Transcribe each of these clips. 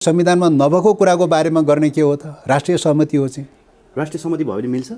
संविधानमा नभएको कुराको बारेमा गर्ने के हो त? राष्ट्रिय सहमति हो चाहिँ। राष्ट्रिय सहमति भयो भने मिल्छ?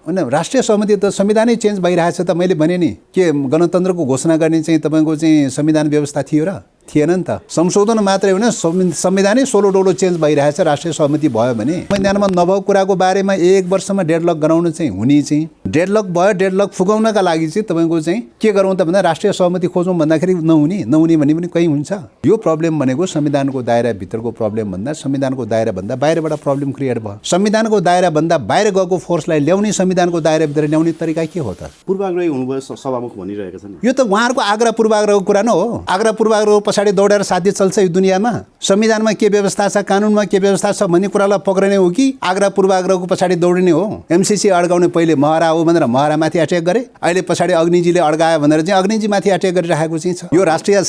होइन, राष्ट्रिय सहमति त संविधानै चेन्ज भइरहेछ त। मैले भने नि के गणतन्त्रको घोषणा गर्ने चाहिँ तपाईँको चाहिँ संविधान व्यवस्था थियो र? थिएन नि त। संशोधन मात्रै होइन, संविधानै सोलो डोलो चेन्ज भइरहेछ। राष्ट्रिय सहमति भयो भने संविधानमा नभएको कुराको बारेमा 1 वर्षमा डेडलक गराउन चाहिँ हुने चाहिँ डेडलक भयो। डेडलक फुकाउनका लागि चाहिँ तपाईँको चाहिँ के गरौँ त भन्दा राष्ट्रिय सहमति खोजौँ भन्दाखेरि नहुने भने पनि कहीँ हुन्छ। यो प्रब्लम भनेको संविधानको दायराभित्रको प्रब्लम भन्दा संविधानको दायराभन्दा बाहिरबाट प्रब्लम क्रिएट भयो। संविधानको दायराभन्दा बाहिर गएको फोर्सलाई ल्याउने संविधानको दायराभित्र ल्याउने तरिका के हो त? पूर्वाग्रही हुनुभयो सभामुख भनिरहेका छन्। यो त उहाँहरूको आग्रह पूर्वाग्रहको कुरा न हो। आग्रह पूर्वाग्रह पछाडि दौडेर साध्य चल्छ यो दुनियाँमा? संविधानमा के व्यवस्था छ, कानुनमा के व्यवस्था छ भन्ने कुरालाई पक्रिने हो कि आग्रह पूर्वाग्रहको पछाडि दौडिने हो? एमसीसी अड्काउने पहिले महरा हो भनेर महरामाथि अट्याक गरे, अहिले पछाडि अग्निजीले अड्कायो भनेर चाहिँ अग्निजीमाथि अट्याक गरिरहेको चाहिँ छ। यो राष्ट्रिय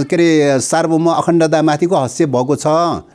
के अरे सार्वभौम अखण्डतामाथिको हस्तक्षेप भएको छ।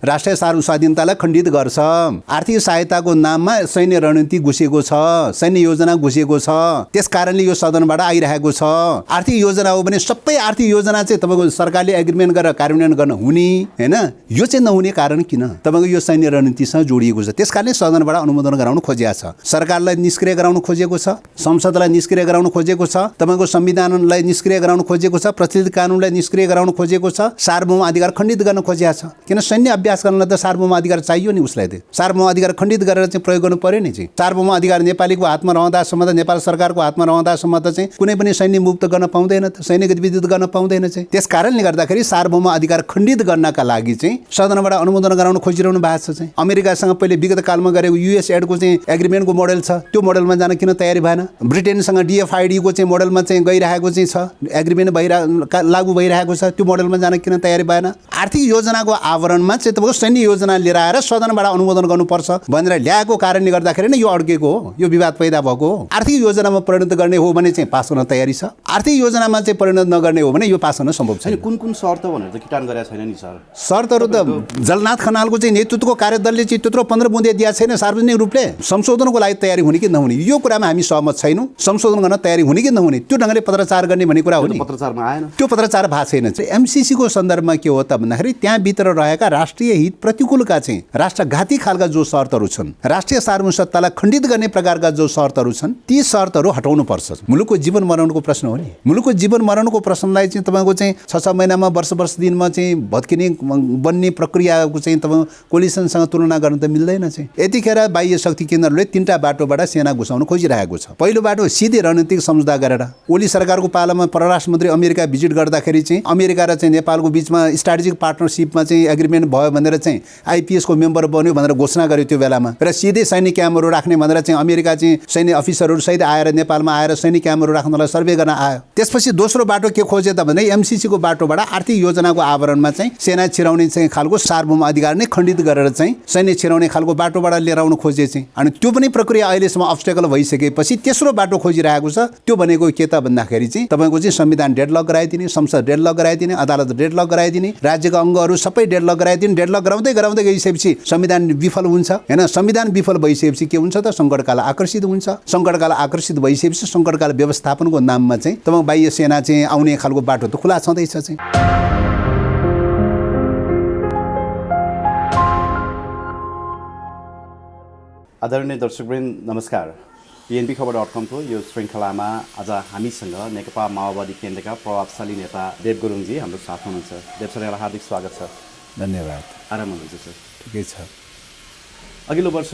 राष्ट्रिय स्वाधीनतालाई खण्डित गर्छ। आर्थिक सहायताको नाममा सैन्य रणनीति घुसेको छ, सैन्य योजना घुसेको छ। त्यस कारणले यो सदनबाट आइरहेको छ। आर्थिक योजना हो भने सबै आर्थिक योजना चाहिँ तपाईँको सरकारले एग्रिमेन्ट गरेर कार्यान्वयन गर्न हुने हैन। यो चाहिँ नहुने कारण किन? तपाईँको यो सैन्य रणनीतिसँग जोडिएको छ। त्यस कारणले सदनबाट अनुमोदन गराउन खोजिएको छ। सरकारलाई निष्क्रिय गराउन खोजेको छ, संसदलाई निष्क्रिय गराउन खोजेको छ, तपाईँको संविधानलाई निष्क्रिय गराउन खोजेको छ, प्रचलित कानुनलाई निष्क्रिय गराउन खोजेको छ, सार्वभौम अधिकार खण्डित गर्न खोजेको छ। किन सैन्य अभ्यास गर्नलाई त सार्वभौम अधिकार चाहियो नि उसलाई। त सार्वभौम अधिकार खण्डित गरेर चाहिँ प्रयोग गर्नु पर्यो नि चाहिँ। सार्वभौम अधिकार नेपालीको हातमा रहँदासम्म त, नेपाल सरकारको हातमा रहँदासम्म त चाहिँ कुनै पनि सैन्य मुक्त गर्न पाउँदैन त, सैन्य गतिविधि गर्न पाउँदैन चाहिँ। त्यस कारणले गर्दाखेरि सार्वभौम अधिकार खण्डित गर्नका लागि चाहिँ सदनबाट अनुमोदन गराउन खोजिरहनु भएको छ चाहिँ। अमेरिकासँग पहिले विगत कालमा गरेको युएस एडको चाहिँ एग्रिमेन्टको मोडल छ, त्यो मोडलमा जान किन तयारी भएन? ब्रिटेनसँग डिएफआइडीको चाहिँ मोडलमा चाहिँ गइरहेको चाहिँ छ, एग्रिमेन्ट लागू भइरहेको छ, त्यो मोडलमा जान किन तयारी भएन? आर्थिक योजनाको आवरणमा चाहिँ तपाईँको सैन्य योजना लिएर आएर सदनबाट अनुमोदन गर्नुपर्छ भनेर ल्याएको कारणले गर्दाखेरि नै यो अड्केको हो, यो विवाद पैदा भएको हो। आर्थिक योजनामा परिणत गर्ने हो भने चाहिँ पास गर्न तयारी छ, आर्थिक योजनामा चाहिँ परिणत नगर्ने हो भने यो पास गर्न सम्भव छैन। कुन शर्त भनेर त किटान गरेको छैन नि सर। शर्तहरू त जलनाथ खनालको चाहिँ नेतृत्वको कार्यदलले चाहिँ त्यत्रो 15 बुँदे दिएको छैन सार्वजनिक रूपले। संशोधनको लागि तयारी हुने कि नहुने यो कुरामा हामी सहमत छैनौँ। संशोधन गर्न तयारी हुने कि नहुने त्यो ढङ्गले पत्रचार गर्ने भन्ने कुरा हो नि। पत्रचारमा आएन, त्यो पत्रचार भएको छैन। एमसीसीको सन्दर्भमा के हो त भन्दाखेरि त्यहाँभित्र रहेका राष्ट्रिय हित प्रतिकूलका चाहिँ राष्ट्रघाती खालका जो शर्तहरू छन्, राष्ट्रिय सार्वभौमसत्तालाई खण्डित गर्ने प्रकारका जो शर्तहरू छन्, ती शर्तहरू हटाउनु पर्छ। मुलुकको जीवन मरणको प्रश्न हो नि। मुलुकको जीवन मरणको प्रश्नलाई चाहिँ तपाईँको चाहिँ 6 महिनामा वर्ष दिनमा चाहिँ भत्किने बन्ने प्रक्रियाको चाहिँ तपाईँ कोलिसनसँग तुलना गर्न त मिल्दैन चाहिँ। यतिखेर बाह्य शक्ति केन्द्रहरूले 3टा बाटोबाट सेना घुसाउन खोजिरहेको छ। पहिलो बाटो सिधै रणनीतिक सम्झौता गरेर। ओली सरकारको पालामा परराष्ट्र मन्त्री अमेरिका भिजिट गर्दाखेरि चाहिँ अमेरिका र चाहिँ नेपालको बिचमा स्ट्राटेजिक पार्टनरसिपमा चाहिँ एग्रिमेन्ट भयो भनेर चाहिँ आइपिएसको मेम्बर बन्यो भनेर घोषणा गर्यो त्यो बेलामा। र सिधै सैनिक क्याम्पहरू राख्ने भनेर चाहिँ अमेरिका चाहिँ सैन्य अफिसरहरू सहित आएर नेपालमा आएर सैनिक क्याम्पहरू राख्नलाई सर्वे गर्न आयो। त्यसपछि दोस्रो बाटो के खोजे त भने एमसीसीको बाटोबाट आर्थिक योजनाको आवरणमा चाहिँ सेना छिराउने चाहिँ खालको सार्वभौम अधिकार नै खण्डित गरेर चाहिँ सैन्य छिराउने खालको बाटोबाट लिएर आउनु खोजे चाहिँ। अनि त्यो पनि प्रक्रिया अहिलेसम्म अब्स्टेकल भइसकेपछि तेस्रो बाटो खोजिरहेको छ। त्यो भनेको के त भन्दाखेरि चाहिँ तपाईँको चाहिँ संविधान डेडलक गराइदिने, संसद डेडलक गराइदिने, अदालत डेडलक गराइदिने, राज्यका अङ्गहरू सबै डेडलक गराइदिने। डेडलक गराउँदै गइसकेपछि संविधान विफल हुन्छ हैन। संविधान विफल भइसकेपछि के हुन्छ त? सङ्कटकाल आकर्षित हुन्छ। सङ्कटकाल आकर्षित भइसकेपछि सङ्कटकाल व्यवस्थापनको नाममा चाहिँ तपाईँ बाह्य सेना चाहिँ आउने खालको बाटो त खुला छँदैछ चाहिँ। आदरणीय दर्शकवृन्द नमस्कार। PNBखबर.com को यो श्रृङ्खलामा आज हामीसँग नेकपा माओवादी केन्द्रका प्रभावशाली नेता देव गुरुङजी हाम्रो साथ हुनुहुन्छ। देव सर, यहाँलाई हार्दिक स्वागत छ। धन्यवाद। आराम हुनुहुन्छ सर? ठिकै छ। अघिल्लो वर्ष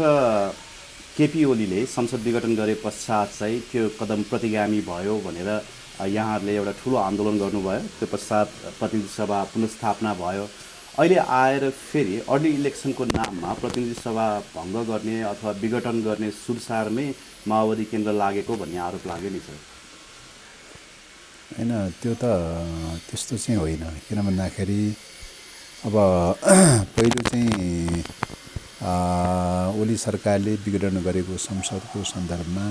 केपी ओलीले संसद विघटन गरे पश्चात चाहिँ त्यो कदम प्रतिगामी भयो भनेर यहाँहरूले एउटा ठुलो आन्दोलन गर्नुभयो। त्यो पश्चात प्रतिनिधि सभा पुनर्स्थापना भयो। अहिले आएर फेरि अर्ली इलेक्सनको नाममा प्रतिनिधि सभा भङ्ग गर्ने अथवा विघटन गर्ने सुरसारमै माओवादी केन्द्र लागेको भन्ने आरोप लाग्यो नि सर। होइन, त्यो त त्यस्तो चाहिँ होइन। किन भन्दाखेरि अब पहिलो चाहिँ ओली सरकारले विघटन गरेको संसदको सन्दर्भमा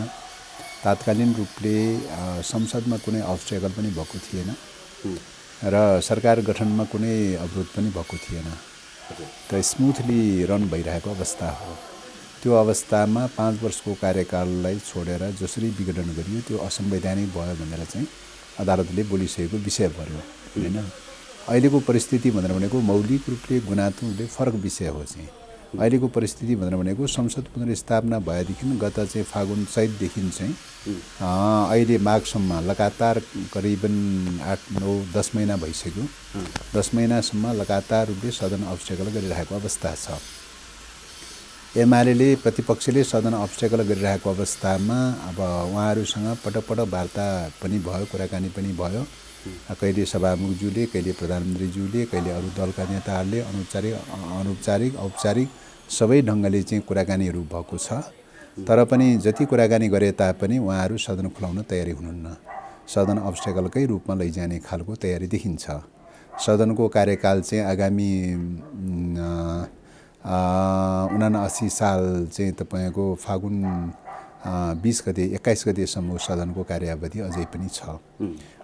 तात्कालीन रूपले संसदमा कुनै अब्स्टेकल पनि भएको थिएन र सरकार गठनमा कुनै अवरोध पनि भएको थिएन। र स्मुथली रन भइरहेको अवस्था हो। त्यो अवस्थामा 5 वर्षको कार्यकाललाई छोडेर जसरी विघटन गरियो त्यो असंवैधानिक भयो भनेर चाहिँ अदालतले बोलिसकेको विषय पर्यो हैन। अहिलेको परिस्थिति भनेर भनेको मौलिक रूपले गुणात्मक रूपले फरक विषय हो चाहिँ। अहिलेको परिस्थिति भनेर भनेको संसद पुनर्स्थापना भएदेखि गत चाहिँ फागुन चैतदेखि चाहिँ अहिले माघसम्म लगातार करिबन 8-9-10 महिना भइसक्यो। 10 महिनासम्म लगातार रूपले सदन अब्स्ट्याकल गरिरहेको अवस्था छ। एमाले प्रतिपक्षले सदन अब्स्ट्याकल गरिरहेको अवस्थामा अब उहाँहरूसँग पटक वार्ता पनि भयो, कुराकानी पनि भयो। कहिले सभामुखज्यूले, कहिले प्रधानमन्त्रीज्यूले, कहिले अरू दलका नेताहरूले अनौपचारिक औपचारिक सबै ढङ्गले चाहिँ कुराकानीहरू भएको छ। तर पनि जति कुराकानी गरे तापनि उहाँहरू सदन खुलाउन तयारी हुनुहुन्न। सदन अब्स्ट्याकलकै रूपमा लैजाने खालको तयारी देखिन्छ। सदनको कार्यकाल चाहिँ आगामी 79 साल चाहिँ तपाईँको फागुन 20 गते 21 गतेसम्म सदनको कार्यावधि अझै पनि छ।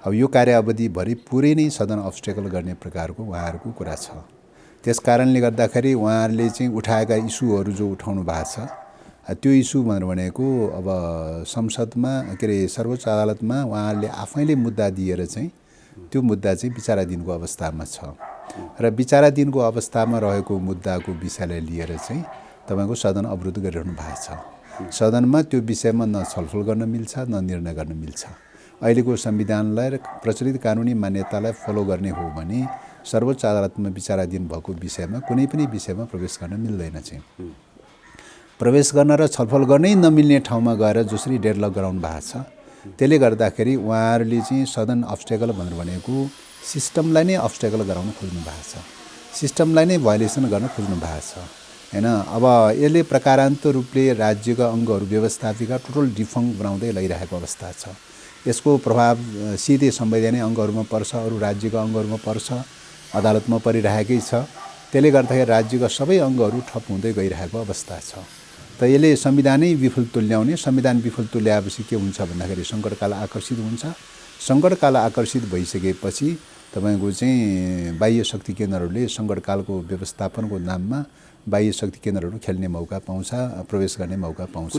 अब यो कार्यावधिभरि पुरै नै सदन अब्स्ट्याकल गर्ने प्रकारको उहाँहरूको कुरा छ। त्यस कारणले गर्दाखेरि उहाँहरूले चाहिँ उठाएका इस्युहरू जो उठाउनु भएको छ, त्यो इस्यु भनेको अब संसदमा के अरे सर्वोच्च अदालतमा उहाँहरूले आफैले मुद्दा दिएर चाहिँ त्यो मुद्दा चाहिँ विचाराधीनको अवस्थामा छ। र विचाराधीनको अवस्थामा रहेको मुद्दाको विषयलाई लिएर चाहिँ तपाईँको सदन अवरुद्ध गरिरहनु भएको छ। सदनमा त्यो विषयमा न छलफल गर्न मिल्छ, न निर्णय गर्न मिल्छ। अहिलेको संविधानलाई र प्रचलित कानुनी मान्यतालाई फलो गर्ने हो भने सर्वोच्च अदालतमा विचाराधीन भएको विषयमा कुनै पनि विषयमा प्रवेश गर्न मिल्दैन चाहिँ। प्रवेश गर्न र छलफल गर्नै नमिल्ने ठाउँमा गएर जसरी डेडलक गराउनु भएको छ, त्यसले गर्दाखेरि उहाँहरूले चाहिँ सदन अब्स्ट्याकल भनेर भनेको सिस्टमलाई नै अब्स्ट्याकल गराउन खोज्नु भएको छ, सिस्टमलाई नै भायोलेसन गर्न खोज्नु भएको छ हैन। अब यसले प्रकारान्त रूपले राज्यका अङ्गहरू व्यवस्थापिका टोटल डिफङ्क बनाउँदै लैरहेको अवस्था छ। यसको प्रभाव सिधै संवैधानिक अङ्गहरूमा पर्छ, अरू राज्यका अङ्गहरूमा पर्छ, अदालतमा परिरहेकै छ। त्यसले गर्दाखेरि राज्यका सबै अङ्गहरू ठप हुँदै गइरहेको अवस्था छ। त यसले संविधानै विफल तुल्याउने, संविधान विफल तुल्याएपछि के हुन्छ भन्दाखेरि सङ्कटकाल आकर्षित हुन्छ। सङ्कटकाल आकर्षित भइसकेपछि तपाईँको चाहिँ बाह्य शक्ति केन्द्रहरूले सङ्कटकालको व्यवस्थापनको नाममा बाह्य शक्ति केन्द्रहरू खेल्ने मौका पाउँछ, प्रवेश गर्ने मौका पाउँछ।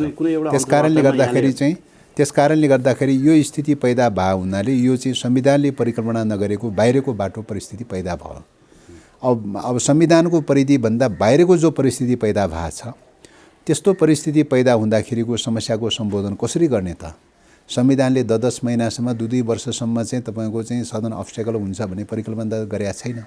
त्यस कारणले गर्दाखेरि यो स्थिति पैदा भए हुनाले यो चाहिँ संविधानले परिकल्पना नगरेको बाहिरको बाटो परिस्थिति पैदा भयो। अब संविधानको परिधिभन्दा बाहिरको जो परिस्थिति पैदा भएको छ, त्यस्तो परिस्थिति पैदा हुँदाखेरिको समस्याको सम्बोधन कसरी गर्ने त? संविधानले 10 महिनासम्म 2 वर्षसम्म चाहिँ तपाईँको चाहिँ सदन अब्स्ट्याकल हुन्छ भन्ने परिकल्पना गरेका छैन।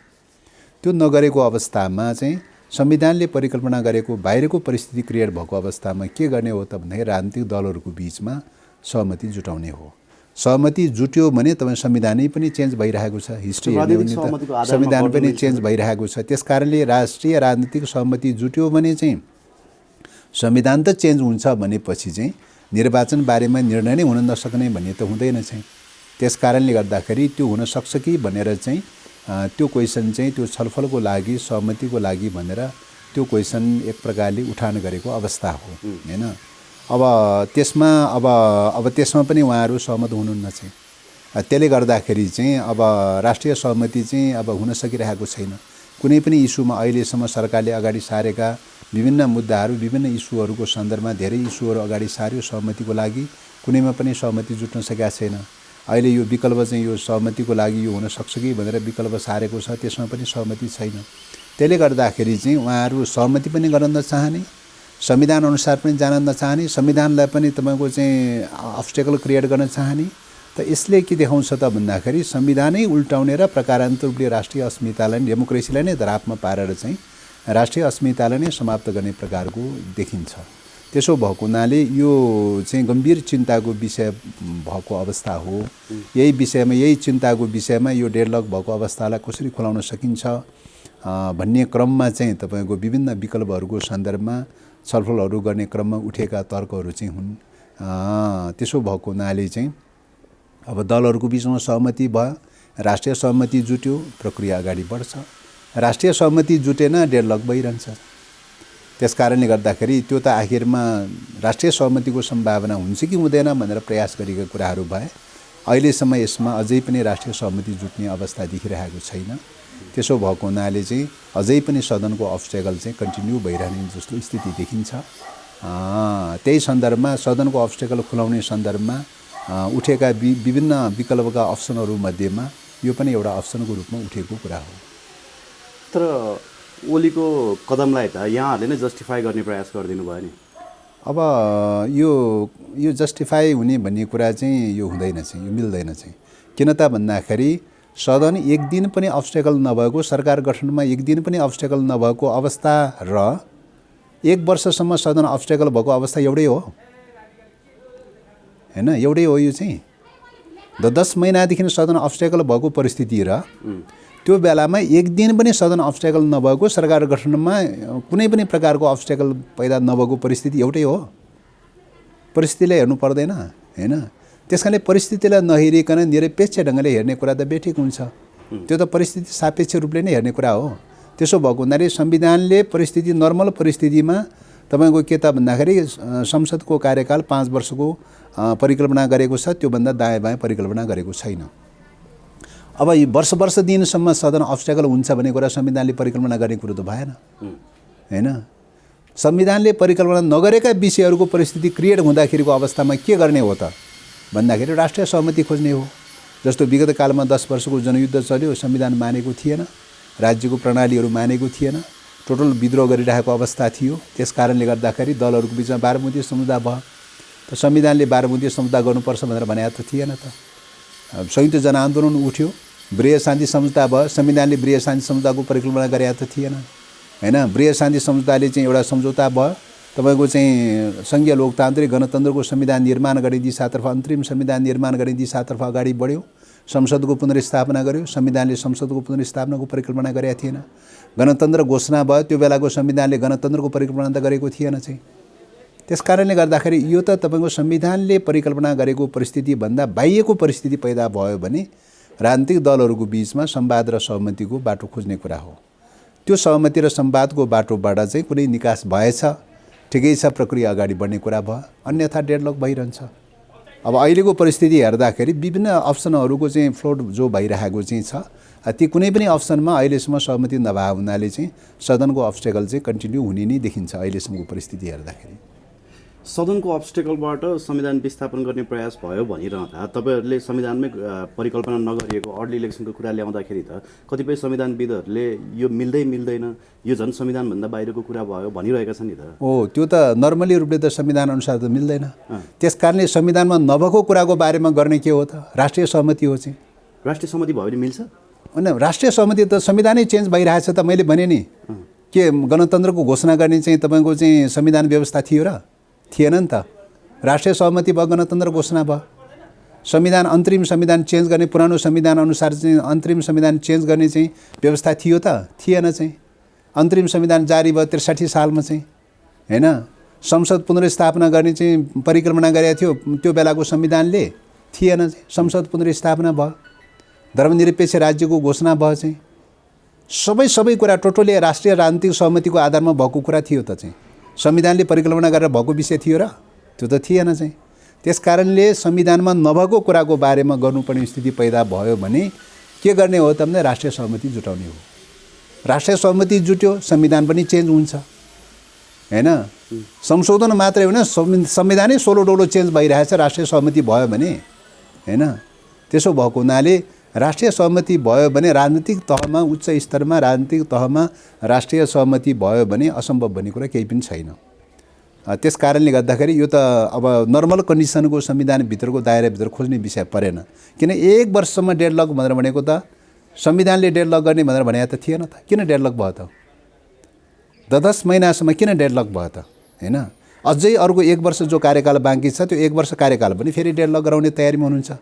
त्यो नगरेको अवस्थामा चाहिँ संविधानले परिकल्पना गरेको बाहिरको परिस्थिति क्रिएट भएको अवस्थामा के गर्ने हो त भन्दाखेरि राजनीतिक दलहरूको बिचमा सहमति जुटाउने हो। सहमति जुट्यो भने तपाईँ संविधानै पनि चेन्ज भइरहेको छ, हिस्ट्री हेर्ने हो भने त संविधान पनि चेन्ज भइरहेको छ। त्यसकारणले राष्ट्रिय राजनीतिक सहमति जुट्यो भने चाहिँ संविधान त चेन्ज हुन्छ भनेपछि चाहिँ निर्वाचन बारेमा निर्णय नै हुन नसक्ने भन्ने त हुँदैन चाहिँ। त्यसकारणले गर्दाखेरि त्यो हुन सक्छ कि भनेर चाहिँ त्यो क्वेसन चाहिँ त्यो छलफलको लागि, सहमतिको लागि भनेर त्यो क्वेसन एक प्रकारले उठान गरेको अवस्था हो हैन। अब त्यसमा पनि उहाँहरू सहमत हुनुहुन्न चाहिँ। त्यसले गर्दाखेरि चाहिँ अब राष्ट्रिय सहमति चाहिँ अब हुन सकिरहेको छैन। कुनै पनि इस्युमा अहिलेसम्म सरकारले अगाडि सारेका विभिन्न मुद्दाहरू, विभिन्न इस्युहरूको सन्दर्भमा धेरै इस्युहरू अगाडि सार्यो सहमतिको लागि, कुनैमा पनि सहमति जुट्न सकेका छैन। अहिले यो विकल्प चाहिँ यो सहमतिको लागि यो हुन सक्छ कि भनेर विकल्प सारेको छ, त्यसमा पनि सहमति छैन। त्यसले गर्दाखेरि चाहिँ उहाँहरू सहमति पनि गर्न नचाहने, संविधान अनुसार पनि जान नचाहने, संविधानलाई पनि तपाईँको चाहिँ अब्स्ट्याकल क्रिएट गर्न चाहने। त यसले के देखाउँछ त भन्दाखेरि संविधानै उल्टाउने र प्रकारान्त रूपले राष्ट्रिय अस्मितालाई, डेमोक्रेसीलाई नै धरापमा पारेर चाहिँ राष्ट्रिय अस्मितालाई नै समाप्त गर्ने प्रकारको देखिन्छ। त्यसो भएको हुनाले यो चाहिँ गम्भीर चिन्ताको विषय भएको अवस्था हो। यही विषयमा, यही चिन्ताको विषयमा यो डेडलक भएको अवस्थालाई कसरी खुलाउन सकिन्छ भन्ने क्रममा चाहिँ तपाईँको विभिन्न विकल्पहरूको सन्दर्भमा छलफलहरू गर्ने क्रममा उठेका तर्कहरू चाहिँ हुन्। त्यसो भएको हुनाले चाहिँ अब दलहरूको बिचमा सहमति भयो, राष्ट्रिय सहमति जुट्यो, प्रक्रिया अगाडि बढ्छ। राष्ट्रिय सहमति जुटेन, डेडलक भइरहन्छ। त्यसकारणले गर्दाखेरि त्यो त आखिरमा राष्ट्रिय सहमतिको सम्भावना हुन्छ कि हुँदैन भनेर प्रयास गरेका कुराहरू भए। अहिलेसम्म यसमा अझै पनि राष्ट्रिय सहमति जुट्ने अवस्था देखिरहेको छैन। त्यसो भएको हुनाले चाहिँ अझै पनि सदनको अब्स्ट्याकल चाहिँ कन्टिन्यू भइरहने जस्तो स्थिति देखिन्छ। त्यही सन्दर्भमा सदनको अब्स्ट्याकल खुलाउने सन्दर्भमा उठेका विभिन्न विकल्पका अप्सनहरू मध्येमा यो पनि एउटा अप्सनको रूपमा उठेको कुरा हो। तर ओलीको कदमलाई त यहाँहरूले नै जस्टिफाई गर्ने प्रयास गरिदिनु भयो नि। अब यो जस्टिफाई हुने भन्ने कुरा चाहिँ यो हुँदैन चाहिँ, यो मिल्दैन चाहिँ। किन त भन्दाखेरि सदन एक दिन पनि अब्स्टेकल नभएको, सरकार गठनमा एक दिन पनि अब्स्टेकल नभएको अवस्था र 1 वर्षसम्म सदन अब्स्टेकल भएको अवस्था एउटै हो हैन, एउटै हो। यो चाहिँ 10 महिनादेखि सदन अब्स्टेकल भएको परिस्थिति र त्यो बेलामा एक दिन पनि सदन अब्स्टेकल नभएको, सरकार गठनमा कुनै पनि प्रकारको अब्स्टेकल पैदा नभएको परिस्थिति एउटै हो। परिस्थितिलाई हेर्नु पर्दैन हैन। त्यसकारणले परिस्थितिलाई नहेरिकन निरपेक्ष ढङ्गले हेर्ने कुरा त बेठिक हुन्छ। त्यो त परिस्थिति सापेक्ष रूपले नै हेर्ने कुरा हो। त्यसो भएको हुनाले संविधानले परिस्थिति नर्मल परिस्थितिमा तपाईको के त भन्दाखेरि संसदको कार्यकाल 5 वर्षको परिकल्पना गरेको छ, त्योभन्दा दायाँ बायाँ परिकल्पना गरेको छैन। अब यी वर्ष दिनसम्म सदन अब्स्टेकल हुन्छ भन्ने कुरा संविधानले परिकल्पना गर्ने कुरो त भएन हैन। संविधानले परिकल्पना नगरेका विषयहरूको परिस्थिति क्रिएट हुँदाखेरिको अवस्थामा के गर्ने हो त भन्दाखेरि राष्ट्रिय सहमति खोज्ने हो। जस्तो विगत कालमा 10 वर्षको जनयुद्ध चल्यो, संविधान मानेको थिएन, राज्यको प्रणालीहरू मानेको थिएन, टोटल विद्रोह गरिरहेको अवस्था थियो। त्यसकारणले गर्दाखेरि दलहरूको बिचमा 12 मुद्दे समुदाय भयो। त संविधानले 12 मुद्दे समुदाय गर्नुपर्छ भनेर भनेको त थिएन त। संयुक्त जनआन्दोलन उठ्यो, वृहत शान्ति सम्झौता भयो, संविधानले वृहत शान्ति सम्झौताको परिकल्पना गरेको त थिएन हैन। वृहत शान्ति सम्झौताले चाहिँ एउटा सम्झौता भयो, तपाईको चाहिँ संघीय लोकतान्त्रिक गणतन्त्रको संविधान निर्माण गर्ने दिशातर्फ, अन्तरिम संविधान निर्माण गर्ने दिशातर्फ अगाडि बढ्यो। संसदको पुनर्स्थापना गर्यो, संविधानले संसदको पुनर्स्थापनाको परिकल्पना गरेका थिएन। गणतन्त्र घोषणा भयो, त्यो बेलाको संविधानले गणतन्त्रको परिकल्पना त गरेको थिएन चाहिँ। त्यसकारणले गर्दाखेरि यो त तपाईको संविधानले परिकल्पना गरेको परिस्थितिभन्दा बाहिरको परिस्थिति पैदा भयो भने राजनीतिक दलहरूको बिचमा संवाद र सहमतिको बाटो खोज्ने कुरा हो। त्यो सहमति र संवादको बाटोबाट चाहिँ कुनै निकास भएछ, ठिकै छ, प्रक्रिया अगाडि बढ्ने कुरा भयो, अन्यथा डेडलक भइरहन्छ। अब अहिलेको परिस्थिति हेर्दाखेरि विभिन्न अप्सनहरूको चाहिँ फ्लोट जो भइरहेको चाहिँ छ, ती कुनै पनि अप्सनमा अहिलेसम्म सहमति नभएको हुनाले चाहिँ सदनको अब्स्टेकल चाहिँ कन्टिन्यू हुने नै देखिन्छ अहिलेसम्मको परिस्थिति हेर्दाखेरि। सदनको अब्स्टेकलबाट संविधान विस्थापन गर्ने प्रयास भयो भनिरहँदा तपाईहरूले संविधानमै परिकल्पना नगरिएको अर्ली इलेक्सनको कुरा ल्याउँदाखेरि त कतिपय संविधानविदहरूले यो मिल्दैन, यो झन् संविधानभन्दा बाहिरको कुरा भयो भनिरहेका छन् नि त। त्यो त नर्मली रूपले त संविधान अनुसार त मिल्दैन। त्यसकारणले संविधानमा नभएको कुराको बारेमा गर्ने के हो त? राष्ट्रिय सहमति हो चाहिँ। राष्ट्रिय सहमति भयो भने मिल्छ होइन? राष्ट्रिय सहमति त संविधानै चेन्ज भइरहेछ त। मैले भने नि के गणतन्त्रको घोषणा गर्ने चाहिँ तपाईँको चाहिँ संविधान व्यवस्था थियो र थिएन नि त। राष्ट्रिय सहमति भयो, गणतन्त्र घोषणा भयो। संविधान अन्तरिम संविधान चेन्ज गर्ने, पुरानो संविधान अनुसार चाहिँ अन्तरिम संविधान चेन्ज गर्ने चाहिँ व्यवस्था थियो त थिएन चाहिँ। अन्तरिम संविधान जारी भयो 63 सालमा चाहिँ हैन। संसद पुनर्स्थापना गर्ने चाहिँ परिकल्पना गरेको थियो, त्यो बेलाको संविधानले थिएन चाहिँ। संसद पुनर्स्थापना भयो, धर्मनिरपेक्ष राज्यको घोषणा भयो चाहिँ। सबै कुरा टोटली राष्ट्रिय राजनीतिक सहमतिको आधारमा भएको कुरा थियो त चाहिँ। संविधानले परिकल्पना गरेर भएको विषय थियो र? त्यो त थिएन चाहिँ। त्यसकारणले संविधानमा नभएको कुराको बारेमा गर्नुपर्ने स्थिति पैदा भयो भने के गर्ने हो त भने राष्ट्रिय सहमति जुटाउने हो। राष्ट्रिय सहमति जुट्यो, संविधान पनि चेन्ज हुन्छ हैन। संशोधन मात्रै होइन, संविधानै सोलो डोलो चेन्ज भइरहेछ राष्ट्रिय सहमति भयो भने हैन। त्यसो भएको हुनाले राष्ट्रिय सहमति भयो भने राजनीतिक तहमा, उच्च स्तरमा राजनीतिक तहमा राष्ट्रिय सहमति भयो भने असम्भव भन्ने कुरा केही पनि छैन। त्यसकारणले गर्दाखेरि यो त अब नर्मल कन्डिसनको संविधानभित्रको दायराभित्र खोज्ने विषय परेन। किन 1 वर्षसम्म डेडलक भनेर भनेको त संविधानले डेडलक गर्ने भनेर भनेको त थिएन त। किन डेडलक भयो त? 10 महिनासम्म किन डेडलक भयो त हैन? अझै अर्को 1 वर्ष जो कार्यकाल बाँकी छ, त्यो 1 वर्ष कार्यकाल पनि फेरि डेडलक गराउने तयारीमा हुनुहुन्छ।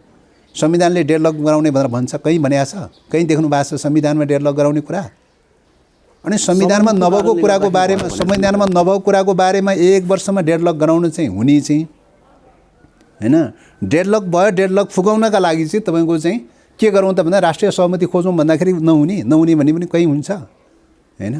संविधानले डेडलक गराउने भनेर भन्छ, कहीँ भनेको छ? कहीँ देख्नु भएको छ संविधानमा डेडलक गराउने कुरा? अनि संविधानमा नभएको कुराको बारेमा, संविधानमा नभएको कुराको बारेमा 1 वर्षमा डेडलक गराउनु चाहिँ हुने चाहिँ हैन। डेडलक भयो, डेडलक फुकाउनका लागि चाहिँ तपाईँको चाहिँ के गरौँ त भन्दा राष्ट्रिय सहमति खोजौँ भन्दाखेरि नहुने भन्ने पनि कहीँ हुन्छ हैन।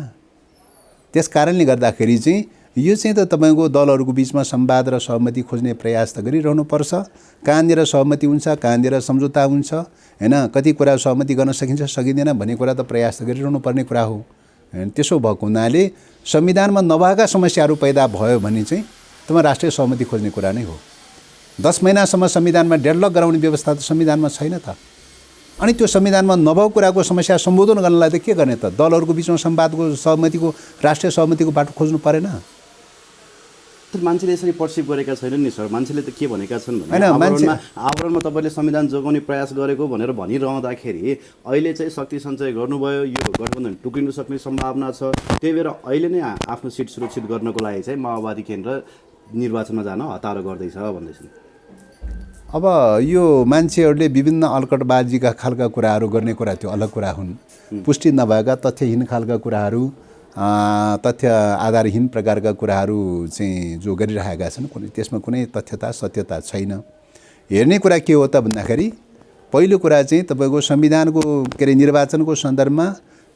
त्यसकारणले गर्दाखेरि चाहिँ यो चाहिँ त तपाईँको दलहरूको बिचमा संवाद र सहमति खोज्ने प्रयास त गरिरहनुपर्छ। कहाँनिर सहमति हुन्छ, कहाँनिर सम्झौता हुन्छ हैन, कति कुरा सहमति गर्न सकिन्छ सकिँदैन भन्ने कुरा त प्रयास त गरिरहनु पर्ने कुरा हो। त्यसो भएको हुनाले संविधानमा नभएका समस्याहरू पैदा भयो भने चाहिँ तपाईँ राष्ट्रिय सहमति खोज्ने कुरा नै हो। 10 महिनासम्म संविधानमा डेडलक गराउने व्यवस्था त संविधानमा छैन त अनि त्यो संविधानमा नभएको कुराको समस्या सम्बोधन गर्नलाई त के गर्ने त? दलहरूको बिचमा संवादको सहमतिको राष्ट्रिय सहमतिको बाटो खोज्नु परेन? तर मान्छेले यसरी पर्सिभ गरेका छैनन् नि सर। मान्छेले त के भनेका छन् भने हैन, आवरणमा तपाईँले संविधान जोगाउने प्रयास गरेको भनेर भनिरहँदाखेरि अहिले चाहिँ शक्ति सञ्चय गर्नुभयो, यो गठबन्धन टुक्रिनु सक्ने सम्भावना छ, त्यही भएर अहिले नै आफ्नो सिट सुरक्षित गर्नको लागि चाहिँ माओवादी केन्द्र निर्वाचनमा जान हतारो गर्दैछ भन्दैछन्। अब यो मान्छेहरूले विभिन्न अलकटबाजीका खालका कुराहरू गर्ने कुरा त्यो अलग कुरा हुन्। पुष्टि नभएका तथ्यहीन खालका कुराहरू, तथ्य आधारहीन प्रकारका कुराहरू चाहिँ जो गरिरहेका छन्, त्यसमा कुनै तथ्यता सत्यता छैन। हेर्ने कुरा के हो त भन्दाखेरि पहिलो कुरा चाहिँ तपाईँको संविधानको के अरे निर्वाचनको सन्दर्भमा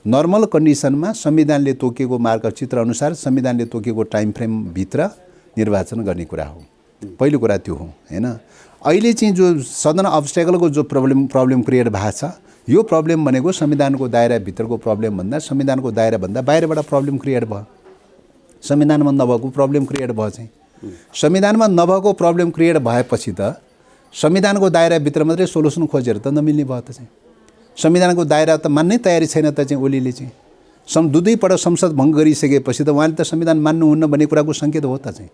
नर्मल कन्डिसनमा संविधानले तोकेको मार्गचित्र अनुसार संविधानले तोकेको टाइम फ्रेमभित्र निर्वाचन गर्ने कुरा हो। पहिलो कुरा त्यो हो हैन। अहिले चाहिँ जो सदन अब्स्टेकलको जो प्रब्लम क्रिएट भएको छ, यो प्रब्लम भनेको संविधानको दायराभित्रको प्रब्लम भन्दा संविधानको दायराभन्दा बाहिरबाट प्रब्लम क्रिएट भयो। संविधानमा नभएको प्रब्लम क्रिएट भयो चाहिँ। संविधानमा नभएको प्रब्लम क्रिएट भएपछि त संविधानको दायराभित्र मात्रै सोल्युसन खोजेर त नमिल्ने भयो त चाहिँ। संविधानको दायरा त मान्नै तयारी छैन त चाहिँ ओलीले चाहिँ। दुईपल्ट संसद भङ्ग गरिसकेपछि त उहाँले त संविधान मान्नुहुन्न भन्ने कुराको सङ्केत हो त चाहिँ।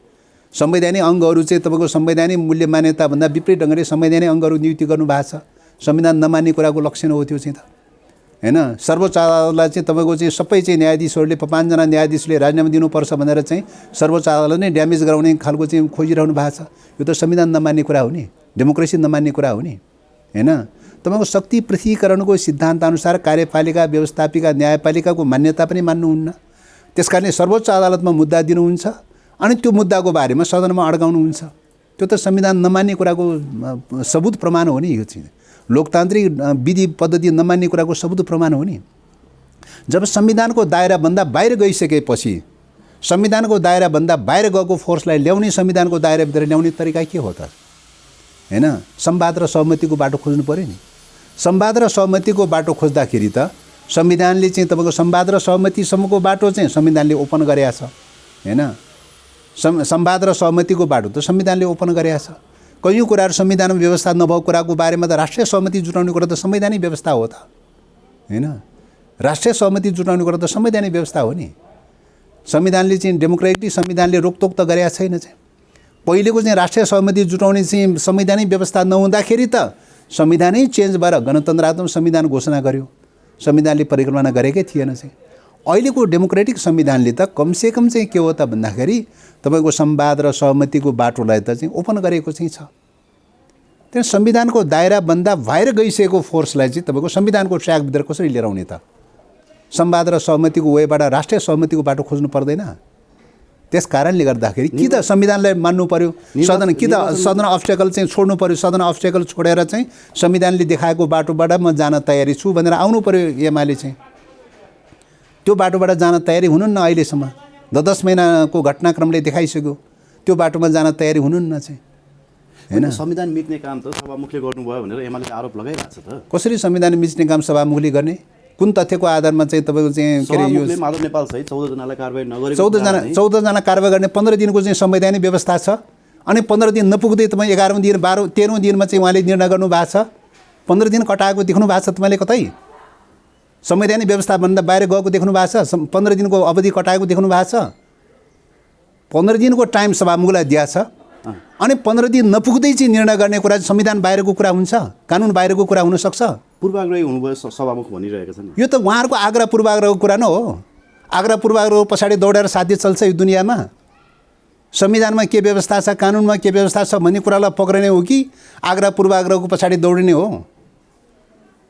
संवैधानिक अङ्गहरू चाहिँ तपाईँको संवैधानिक मूल्य मान्यताभन्दा विपरीत ढङ्गले संवैधानिक अङ्गहरू नियुक्ति गर्नुभएको छ। संविधान नमान्ने कुराको लक्षण हो त्यो चाहिँ त हैन। सर्वोच्च अदालतलाई चाहिँ तपाईँको चाहिँ सबै चाहिँ न्यायाधीशहरूले 5 जना न्यायाधीशले राजीनामा दिनुपर्छ भनेर चाहिँ सर्वोच्च अदालतले नै ड्यामेज गराउने खालको चाहिँ खोजिरहनु भएको छ। यो त संविधान नमान्ने कुरा हो नि, डेमोक्रेसी नमान्ने कुरा हो नि हैन। तपाईँको शक्ति पृथकीकरणको सिद्धान्तअनुसार कार्यपालिका, व्यवस्थापिका, न्यायपालिकाको मान्यता पनि मान्नुहुन्न। त्यस कारणले सर्वोच्च अदालतमा मुद्दा दिनुहुन्छ अनि त्यो मुद्दाको बारेमा सदनमा अड्काउनुहुन्छ। त्यो त संविधान नमान्ने कुराको सबुत प्रमाण हो नि। यो चाहिँ लोकतान्त्रिक विधि पद्धति नमान्ने कुराको सबुत प्रमाण हो नि। जब संविधानको दायराभन्दा बाहिर गइसकेपछि संविधानको दायराभन्दा बाहिर गएको फोर्सलाई ल्याउने संविधानको दायराभित्र ल्याउने तरिका के हो त हैन? संवाद र सहमतिको बाटो खोज्नु पर्यो नि। संवाद र सहमतिको बाटो खोज्दाखेरि त संविधानले चाहिँ तपाईँको संवाद र सहमतिसम्मको बाटो चाहिँ संविधानले ओपन गरेको छ हैन। संवाद र सहमतिको बाटो त संविधानले ओपन गरेको छ। कयौँ कुराहरू संविधानमा व्यवस्था नभएको कुराको बारेमा त राष्ट्रिय सहमति जुटाउने कुरा त संवैधानिक व्यवस्था हो त हैन। राष्ट्रिय सहमति जुटाउने कुरा त संवैधानिक व्यवस्था हो नि। संविधानले चाहिँ डेमोक्रेटिक संविधानले रोकटोक त गरेका छैन चाहिँ। पहिलेको चाहिँ राष्ट्रिय सहमति जुटाउने चाहिँ संवैधानिक व्यवस्था नहुँदाखेरि त संविधानै चेन्ज भएर गणतन्त्रात्मक संविधान घोषणा गर्यो। संविधानले परिकल्पना गरेकै थिएन चाहिँ। अहिलेको डेमोक्रेटिक संविधानले त कमसेकम चाहिँ के हो त भन्दाखेरि तपाईँको संवाद र सहमतिको बाटोलाई त चाहिँ ओपन गरेको चाहिँ छ। त्यहाँ संविधानको दायराभन्दा बाहिर गइसकेको फोर्सलाई चाहिँ तपाईँको संविधानको ट्र्याकभित्र कसरी लिएर आउने त? संवाद र सहमतिको वेबाट राष्ट्रिय सहमतिको बाटो खोज्नु पर्दैन? त्यस कारणले गर्दाखेरि कि त संविधानलाई मान्नु पर्यो, सदन कि त सदन अब्स्टेकल चाहिँ छोड्नु पर्यो। सदन अब्स्टेकल छोडेर चाहिँ संविधानले देखाएको बाटोबाट म जान तयारी छु भनेर आउनु पर्यो एमाले चाहिँ। त्यो बाटोबाट जान तयारी हुनुहुन्न अहिलेसम्म। 10 महिनाको घटनाक्रमले देखाइसक्यो त्यो बाटोमा जान तयारी हुनुहुन्न चाहिँ हैन। संविधान मिच्ने काम त सभामुखले गर्नुभयो भनेर एमाले आरोप लगाइरहेको छ त। कसरी संविधान मिच्ने काम सभामुखले गर्ने? कुन तथ्यको आधारमा चाहिँ तपाईँको चाहिँ के अरे यो माधव नेपाल सहित 14 जनालाई कारबाही नगरेको 14 जना कारबाही गर्ने 15 दिनको चाहिँ संवैधानिक व्यवस्था छ। अनि 15 दिन नपुग्दै तपाईँ 11औं दिन 13औं दिनमा चाहिँ उहाँले निर्णय गर्नु भएको छ। 15 दिन कटाएको देख्नु भएको छ तपाईँले? कतै संवैधानिक व्यवस्थाभन्दा बाहिर गएको देख्नु भएको छ? 15 दिनको अवधि कटाएको देख्नु भएको छ? 15 दिनको टाइम सभामुखलाई दिएको छ अनि 15 दिन नपुग्दै चाहिँ निर्णय गर्ने कुरा संविधान बाहिरको कुरा हुन्छ, कानुन बाहिरको कुरा हुन सक्छ? पूर्वाग्रही हुनुभयो सभामुख भनिरहेका छन्। यो त उहाँहरूको आग्रह पूर्वाग्रहको कुरा न हो। आग्रह पूर्वाग्रह पछाडि दौडेर साध्य चल्छ यो दुनियाँमा? संविधानमा के व्यवस्था छ, कानुनमा के व्यवस्था छ भन्ने कुरालाई पक्रिने हो कि आग्रह पूर्वाग्रहको पछाडि दौडिने हो?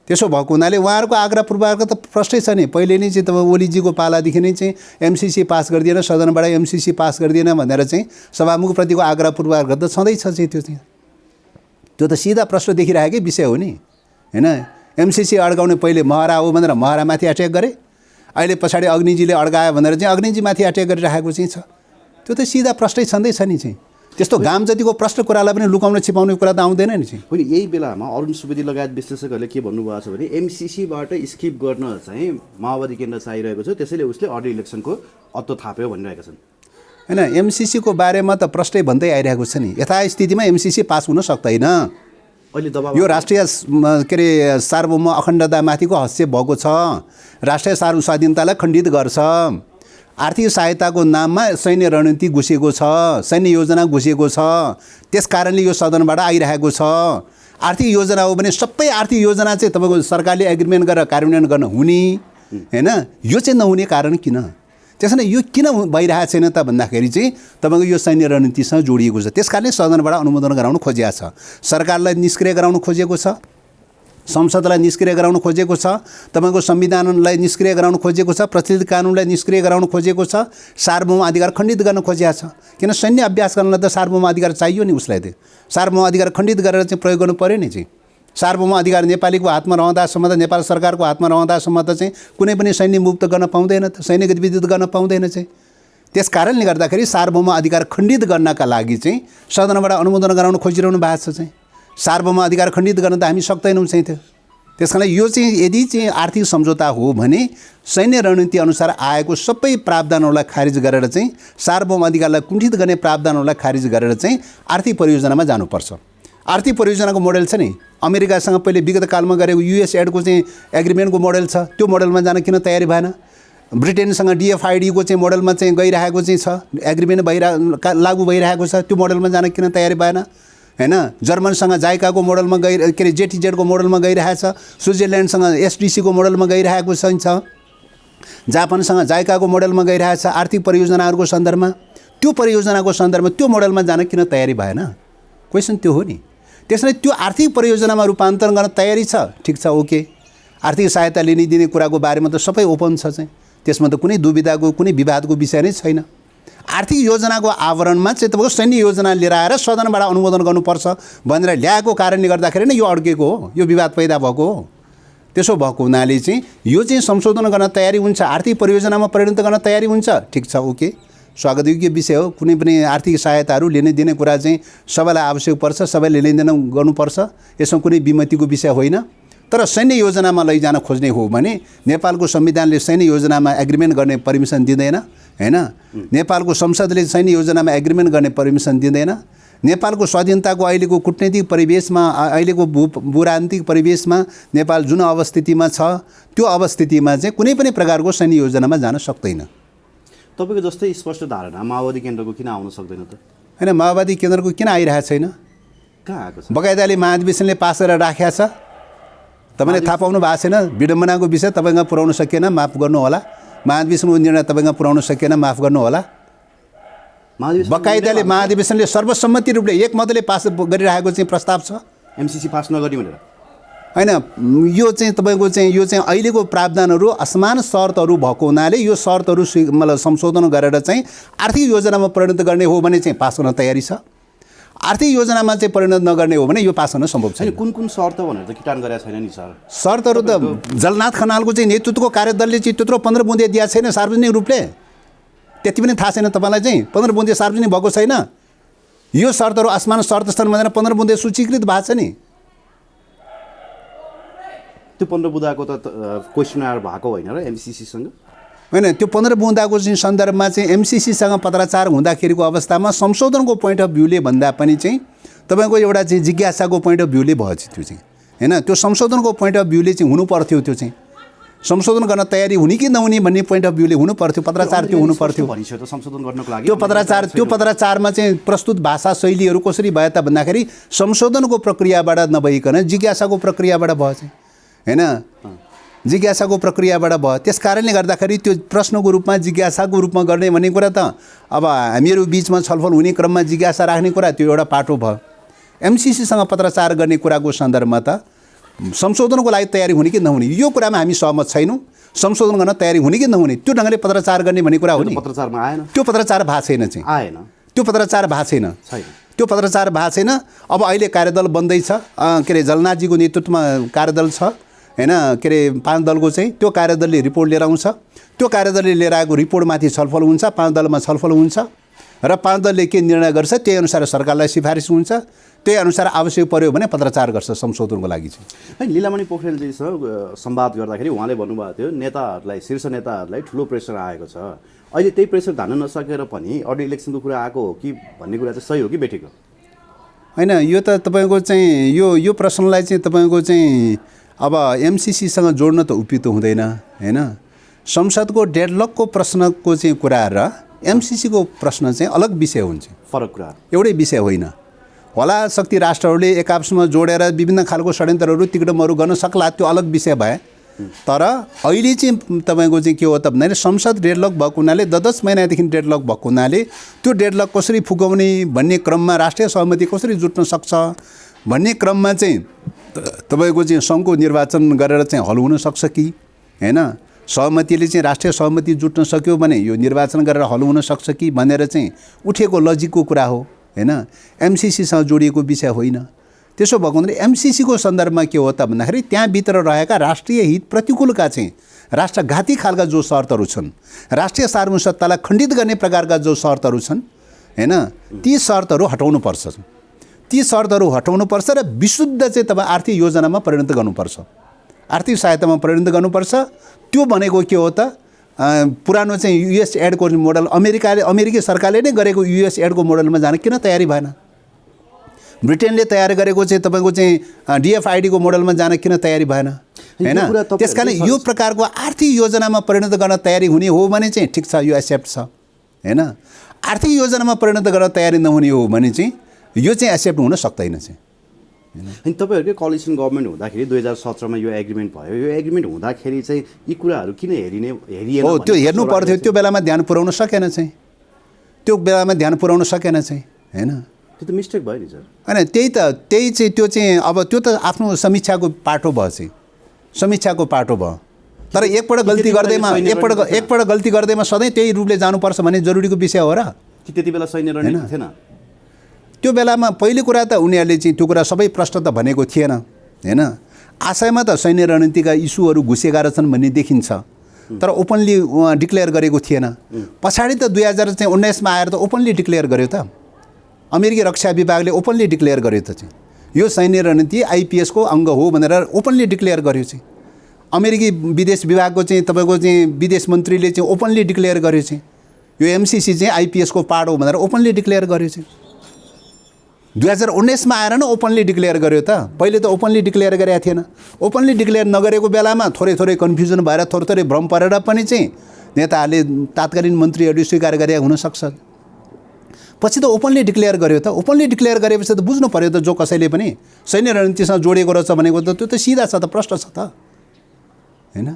त्यसो भएको हुनाले उहाँहरूको आग्रह पूर्वाग्रह त प्रष्टै छ नि। पहिले नै चाहिँ तपाईँ ओलीजीको पालादेखि नै चाहिँ एमसिसी पास गरिदिएन, सदनबाट एमसिसी पास गरिदिएन भनेर चाहिँ सभामुखप्रतिको आग्रह पूर्वाग्रह त छँदैछ चाहिँ। त्यो त सिधा प्रश्न देखिरहेकै विषय हो नि हैन। एमसिसी अड्काउने पहिले महरा हो भनेर महरामाथि अट्याक गरे, अहिले पछाडि अग्निजीले अड्कायो भनेर चाहिँ अग्निजीमाथि अट्याक गरिरहेको चाहिँ छ। त्यो त सिधा प्रश्नै छँदैछ नि चाहिँ। त्यस्तो गाम जतिको प्रश्न कुरालाई पनि लुकाउन छिपाउने कुरा त आउँदैन नि चाहिँ। होइन, यही बेलामा अरुण सुवेदी लगायत विश्लेषकहरूले के भन्नुभएको छ भने एमसिसीबाट स्किप गर्न चाहिँ माओवादी केन्द्र चाहिरहेको छ, त्यसैले उसले अर्डर इलेक्सनको अत्तो थाप्यो भनिरहेका छन् हैन। एमसिसीको बारेमा त प्रश्नै भन्दै आइरहेको छ नि। यथास्थितिमा एमसिसी पास हुन सक्दैन अहिले दबाब यो राष्ट्रिय के अरे सार्वभौम अखण्डतामाथिको हस्तक्षेप भएको छ। राष्ट्रिय स्वाधीनतालाई खण्डित गर्छ। आर्थिक सहायताको नाममा सैन्य रणनीति घुसेको छ, सैन्य योजना घुसेको छ। त्यस कारणले यो सदनबाट आइरहेको छ। आर्थिक योजना हो भने सबै आर्थिक योजना चाहिँ तपाईँको सरकारले एग्रिमेन्ट गरेर कार्यान्वयन गर्न हुने हैन। यो चाहिँ नहुने कारण किन? त्यस कारण यो किन भइरहेको छैन त भन्दाखेरि चाहिँ तपाईँको यो सैन्य रणनीतिसँग जोडिएको छ। त्यस कारणले सदनबाट अनुमोदन गराउन खोजिएको छ। सरकारलाई निष्क्रिय गराउन खोजेको छ, संसदलाई निष्क्रिय गराउन खोजेको छ, तपाईँको संविधानलाई निष्क्रिय गराउन खोजेको छ, प्रचलित कानुनलाई निष्क्रिय गराउन खोजेको छ, सार्वभौम अधिकार खण्डित गर्न खोजेको छ। किन सैन्य अभ्यास गर्नलाई त सार्वभौम अधिकार चाहियो नि उसलाई। त्यो सार्वभौम अधिकार खण्डित गरेर चाहिँ प्रयोग गर्नु पऱ्यो नि चाहिँ। सार्वभौम अधिकार नेपालीको हातमा रहँदासम्म त, नेपाल सरकारको हातमा रहँदासम्म त चाहिँ कुनै पनि सैन्य मुक्त गर्न पाउँदैन, त सैन्य गतिविधि गर्न पाउँदैन चाहिँ। त्यस कारणले गर्दाखेरि सार्वभौम अधिकार खण्डित गर्नका लागि चाहिँ सदनबाट अनुमोदन गराउन खोजिरहनु भएको छ चाहिँ। सार्वभौम अधिकार खण्डित गर्न त हामी सक्दैनौँ चाहिँ त्यो। त्यस कारण यो चाहिँ यदि चाहिँ आर्थिक सम्झौता हो भने सैन्य रणनीति अनुसार आएको सबै प्रावधानहरूलाई खारिज गरेर चाहिँ सार्वभौम अधिकारलाई कुण्ठित गर्ने प्रावधानहरूलाई खारिज गरेर चाहिँ आर्थिक परियोजनामा जानुपर्छ। आर्थिक परियोजनाको मोडेल छ नि, अमेरिकासँग पहिले विगत कालमा गरेको युएस एडको चाहिँ एग्रिमेन्टको मोडेल छ। त्यो मोडेलमा जान किन तयारी भएन? ब्रिटेनसँग डिएफआइडीको चाहिँ मोडेलमा चाहिँ गइरहेको चाहिँ छ, एग्रिमेन्ट लागू भइरहेको छ। त्यो मोडेलमा जान किन तयारी भएन हैन? जर्मनसँग जाइकाको मोडलमा के अरे जेटीजेडको मोडलमा गइरहेछ। स्विजरल्यान्डसँग एसडिसीको मोडलमा गइरहेको छ। जापानसँग जाइकाको मोडलमा गइरहेछ आर्थिक परियोजनाहरूको सन्दर्भमा। त्यो परियोजनाको सन्दर्भमा त्यो मोडलमा जान किन तयारी भएन? क्वेसन त्यो हो नि। त्यसैले त्यो आर्थिक परियोजनामा रूपान्तरण गर्न तयारी छ, ठिक छ, ओके। आर्थिक सहायता लिने दिने कुराको बारेमा त सबै ओपन छ चाहिँ। त्यसमा त कुनै दुविधाको कुनै विवादको विषय नै छैन। आर्थिक योजनाको आवरणमा चाहिँ तपाईँको सैन्य योजना लिएर आएर सदनबाट अनुमोदन गर्नुपर्छ भनेर ल्याएको कारणले गर्दाखेरि नै यो अड्केको हो, यो विवाद पैदा भएको हो। त्यसो भएको हुनाले चाहिँ यो चाहिँ संशोधन गर्न तयारी हुन्छ, आर्थिक परियोजनामा परिणत गर्न तयारी हुन्छ, ठिक छ, ओके, स्वागतयोग्य विषय हो। कुनै पनि आर्थिक सहायताहरू लिने दिने कुरा चाहिँ सबैलाई आवश्यक पर्छ, सबैले लेनदेन गर्नुपर्छ, यसमा कुनै विमतिको विषय होइन। तर सैन्य योजनामा लैजान खोज्ने हो भने नेपालको संविधानले सैन्य योजनामा एग्रिमेन्ट गर्ने परमिसन दिँदैन हैन। नेपालको संसदले सैन्य योजनामा एग्रिमेन्ट गर्ने परमिसन दिँदैन। नेपालको स्वाधीनताको अहिलेको कूटनीतिक परिवेशमा, अहिलेको भूराजनीतिक परिवेशमा नेपाल जुन अवस्थितिमा छ त्यो अवस्थितिमा चाहिँ कुनै पनि प्रकारको सैन्य योजनामा जान सक्दैन। तपाईँको जस्तै स्पष्ट धारणा माओवादी केन्द्रको किन आउन सक्दैन त? हैन, माओवादी केन्द्रको किन आइरहेको छैन? कहाँ आएको छ? बकाइदाले महाधिवेशनले पास गरेर राखेको छ। तपाईँले थाहा पाउनु भएको छैन? विडम्बनाको विषय तपाईँसँग पुर्याउन सकिएन, माफ गर्नु होला। महाधिवेशनको निर्णय तपाईँसँग पुर्याउन सकिएन, माफ गर्नु होला। बकाइदाले महाधिवेशनले सर्वसम्मति रूपले एकमतले पास गरिरहेको चाहिँ प्रस्ताव छ, एमसिसी पास नगर्ने भनेर हैन। यो चाहिँ तपाईँको चाहिँ यो चाहिँ अहिलेको प्रावधानहरू असमान शर्तहरू भएको हुनाले यो शर्तहरू मतलब संशोधन गरेर चाहिँ आर्थिक योजनामा परिणत गर्ने हो भने चाहिँ पास गर्न तयारी छ। आर्थिक योजनामा चाहिँ परिणत नगर्ने हो भने यो पास गर्न सम्भव छैन। कुन कुन शर्त भनेर त किटान गरेको छैन नि सर? शर्तहरू त जलनाथ खनालको चाहिँ नेतृत्वको कार्यदलले चाहिँ त्यत्रो 15 बुँदे दिएको छैन सार्वजनिक रूपले, त्यति पनि थाहा छैन तपाईँलाई चाहिँ? 15 बुँदे सार्वजनिक भएको छैन। यो शर्तहरू आसमान शर्त छन् भनेर 15 बुँदे सूचीकृत भएको छ नि। त्यो 15 बुँदाको त क्वेसनर भएको होइन र एमसिसीसँग? होइन, त्यो 15 बुँदाको चाहिँ सन्दर्भमा चाहिँ एमसिसीसँग पत्राचार हुँदाखेरिको अवस्थामा संशोधनको पोइन्ट अफ भ्यूले भन्दा पनि चाहिँ तपाईँको एउटा चाहिँ जिज्ञासाको पोइन्ट अफ भ्यूले भयो चाहिँ त्यो चाहिँ हैन। त्यो संशोधनको पोइन्ट अफ भ्यूले चाहिँ हुनु पर्थ्यो। त्यो चाहिँ संशोधन गर्न तयारी हुने कि नहुने भन्ने पोइन्ट अफ भ्यूले हुनु पर्थ्यो, पत्राचार त्यो हुनु पर्थ्यो। संशोधन गर्नको लागि त्यो पत्राचारमा चाहिँ प्रस्तुत भाषा शैलीहरू कसरी भयो त भन्दाखेरि संशोधनको प्रक्रियाबाट नभइकन जिज्ञासाको प्रक्रियाबाट भयो चाहिँ हैन। जिज्ञासाको प्रक्रियाबाट भयो। त्यस कारणले गर्दाखेरि त्यो प्रश्नको रूपमा जिज्ञासाको रूपमा गर्ने भन्ने कुरा त अब हामीहरू बिचमा छलफल हुने क्रममा जिज्ञासा राख्ने कुरा त्यो एउटा पाटो भयो। एमसिसीसँग पत्राचार गर्ने कुराको सन्दर्भमा त संशोधनको लागि तयारी हुने कि नहुने यो कुरामा हामी सहमत छैनौँ। संशोधन गर्न तयारी हुने कि नहुने त्यो ढङ्गले पत्राचार गर्ने भन्ने कुरा हो नि। पत्राचारमा आएन, त्यो पत्राचार भएको छैन चाहिँ, आएन, त्यो पत्राचार भएको छैन, त्यो पत्राचार भएको छैन। अब अहिले कार्यदल बन्दैछ, के अरे जलनाथजीको नेतृत्वमा कार्यदल छ हैन, के अरे 5 दलको चाहिँ। त्यो कार्यदलले रिपोर्ट लिएर आउँछ, त्यो कार्यदलले लिएर आएको रिपोर्टमाथि छलफल हुन्छ, 5 दलमा छलफल हुन्छ र 5 दलले के निर्णय गर्छ त्यही अनुसार सरकारलाई सिफारिस हुन्छ, त्यही अनुसार आवश्यक पर्यो भने पत्राचार गर्छ संशोधनको लागि चाहिँ। लीलामणि पोखरेलजीसँग संवाद गर्दाखेरि उहाँले भन्नुभएको थियो नेताहरूलाई, शीर्ष नेताहरूलाई ठुलो प्रेसर आएको छ, अहिले त्यही प्रेसर धान्न नसकेर पनि अरू इलेक्सनको कुरा आएको हो कि भन्ने कुरा चाहिँ सही हो कि बेठिक हो? होइन यो त तपाईँको चाहिँ यो प्रश्नलाई चाहिँ तपाईँको चाहिँ अब एमसिसीसँग जोड्न त उपयुक्त हुँदैन होइन। संसदको डेडलकको प्रश्नको चाहिँ कुरा र एमसिसीको प्रश्न चाहिँ अलग विषय हुन्छ, फरक कुरा, एउटै विषय होइन होला। शक्ति राष्ट्रहरूले एक आपसमा जोडेर विभिन्न खालको षड्यन्त्रहरू तिक्रमहरू गर्न सक्ला, त्यो अलग विषय भए। तर अहिले चाहिँ तपाईँको चाहिँ के हो त भन्दाखेरि संसद डेडलक भएको हुनाले 10 महिनादेखि डेडलक भएको हुनाले त्यो डेडलक कसरी फुकाउने भन्ने क्रममा राष्ट्रिय सहमति कसरी जुट्न सक्छ भन्ने क्रममा चाहिँ तपाईँको चाहिँ सङ्घको निर्वाचन गरेर चाहिँ हल हुन सक्छ कि होइन, सहमतिले चाहिँ राष्ट्रिय सहमति जुट्न सक्यो भने यो निर्वाचन गरेर हल हुन सक्छ कि भनेर चाहिँ उठेको लजिकको कुरा हो होइन, एमसिसीसँग जोडिएको विषय होइन। त्यसो भएको हुँदाखेरि एमसिसीको सन्दर्भमा के हो त भन्दाखेरि त्यहाँभित्र रहेका राष्ट्रिय हित प्रतिकूलका चाहिँ राष्ट्रघाती खालका जो शर्तहरू छन्, राष्ट्रिय सार्वभौमसत्तालाई खण्डित गर्ने प्रकारका जो शर्तहरू छन् होइन, ती शर्तहरू हटाउनुपर्छ। ती शर्तहरू हटाउनुपर्छ र विशुद्ध चाहिँ तपाईँ आर्थिक योजनामा परिणत गर्नुपर्छ, आर्थिक सहायतामा परिणत गर्नुपर्छ। त्यो भनेको के हो त पुरानो चाहिँ युएस एडको मोडल अमेरिकी सरकारले नै गरेको युएस एडको मोडलमा जान किन तयारी भएन? ब्रिटेनले तयार गरेको चाहिँ तपाईँको चाहिँ डिएफआइडीको मोडलमा जान किन तयारी भएन होइन? त्यस कारण यो प्रकारको आर्थिक योजनामा परिणत गर्न तयारी हुने हो भने चाहिँ ठिक छ, यो एक्सेप्ट छ होइन। आर्थिक योजनामा परिणत गर्न तयारी नहुने हो भने चाहिँ यो चाहिँ एक्सेप्ट हुन सक्दैन चाहिँ। अनि तपाईँहरूकै कोलिसन गभर्मेन्ट हुँदाखेरि 2017मा यो एग्रिमेन्ट भयो, यो एग्रिमेन्ट हुँदाखेरि चाहिँ यी कुराहरू किन हेरिएन? हो, त्यो हेर्नु पर्थ्यो, त्यो बेलामा ध्यान पुर्याउन सकेन चाहिँ, त्यो बेलामा ध्यान पुर्याउन सकेन चाहिँ होइन। त्यो त मिस्टेक भयो नि सर। होइन त्यही चाहिँ त्यो चाहिँ अब त्यो त आफ्नो समीक्षाको पाटो भयो चाहिँ, समीक्षाको पाटो भयो। तर एकपल्ट गल्ती गर्दैमा सधैँ त्यही रूपले जानुपर्छ भन्ने जरुरीको विषय हो र? कि त्यति बेला सैन्य रणनीति थिएन? त्यो बेलामा पहिलो कुरा त उनीहरूले चाहिँ त्यो कुरा सबै प्रश्न त भनेको थिएन होइन। आशयमा त सैन्य रणनीतिका इस्युहरू घुसेका रहेछन् भन्ने देखिन्छ, तर ओपनली डिक्लेयर गरेको थिएन। पछाडि त 2019मा आएर त ओपनली डिक्लेयर गर्यो त, अमेरिकी रक्षा विभागले ओपनली डिक्लेयर गर्यो त चाहिँ यो सैन्य रणनीति आइपिएसको अङ्ग हो भनेर ओपनली डिक्लेयर गर्यो चाहिँ। अमेरिकी विदेश विभागको चाहिँ तपाईँको चाहिँ विदेश मन्त्रीले चाहिँ ओपनली डिक्लेयर गर्यो चाहिँ यो एमसिसी चाहिँ आइपिएसको पार्ट हो भनेर ओपनली डिक्लेयर गर्यो चाहिँ। 2019मा आएर न ओपनली डिक्लेयर गर्यो त, पहिले त ओपनली डिक्लेयर गरेको थिएन। ओपनली डिक्लेयर नगरेको बेलामा थोरै कन्फ्युजन भएर थोरै भ्रम परेर पनि चाहिँ नेताहरूले तात्कालीन मन्त्रीहरूले स्वीकार गरे हुनसक्छ। पछि त ओपनली डिक्लेयर गर्यो त, ओपनली डिक्लेयर गरेपछि त बुझ्नु पऱ्यो त जो कसैले पनि सैन्य रणनीतिसँग जोडिएको रहेछ भनेको त त्यो त सिधा छ त, प्रश्न छ त होइन।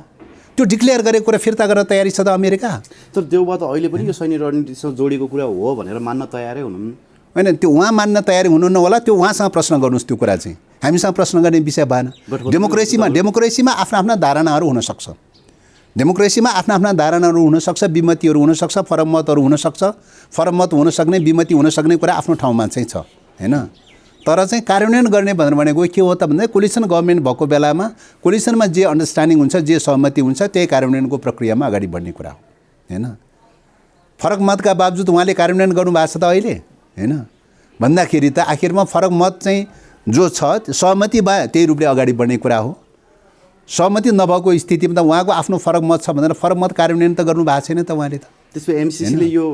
त्यो डिक्लेयर गरेको कुरा फिर्ता गर्न तयारी छ त अमेरिका। तर देउबा त अहिले पनि यो सैन्य रणनीतिसँग जोडिएको कुरा हो भनेर मान्न तयारै हुनुहुन्न होइन। त्यो उहाँ मान्न तयारी हुनुहुन्न होला, त्यो उहाँसँग प्रश्न गर्नुहोस्, त्यो कुरा चाहिँ हामीसँग प्रश्न गर्ने विषय भएन। डेमोक्रेसीमा आफ्ना धारणाहरू हुनसक्छ, डेमोक्रेसीमा आफ्ना धारणाहरू हुनसक्छ, विमतिहरू हुनसक्छ, फरक मतहरू हुनसक्छ, फरक मत हुनसक्ने विमति हुनसक्ने कुरा आफ्नो ठाउँमा चाहिँ छ होइन। तर चाहिँ कार्यान्वयन गर्ने भनेको के हो त भन्दा कोलिसन गभर्मेन्ट भएको बेलामा कोलिसनमा जे अन्डरस्ट्यान्डिङ हुन्छ, जे सहमति हुन्छ, त्यही कार्यान्वयनको प्रक्रियामा अगाडि बढ्ने कुरा हो होइन। फरक मतका बावजुद उहाँले कार्यान्वयन गर्नुभएको छ त अहिले होइन। भन्दाखेरि त आखिरमा फरक मत चाहिँ जो छ सहमति भए त्यही रूपले अगाडि बढ्ने कुरा हो। सहमति नभएको स्थितिमा त उहाँको आफ्नो फरक मत छ भनेर फरक मत कार्यान्वयन त गर्नु भएको छैन त उहाँले त। त्यसपछि एमसिसीले यो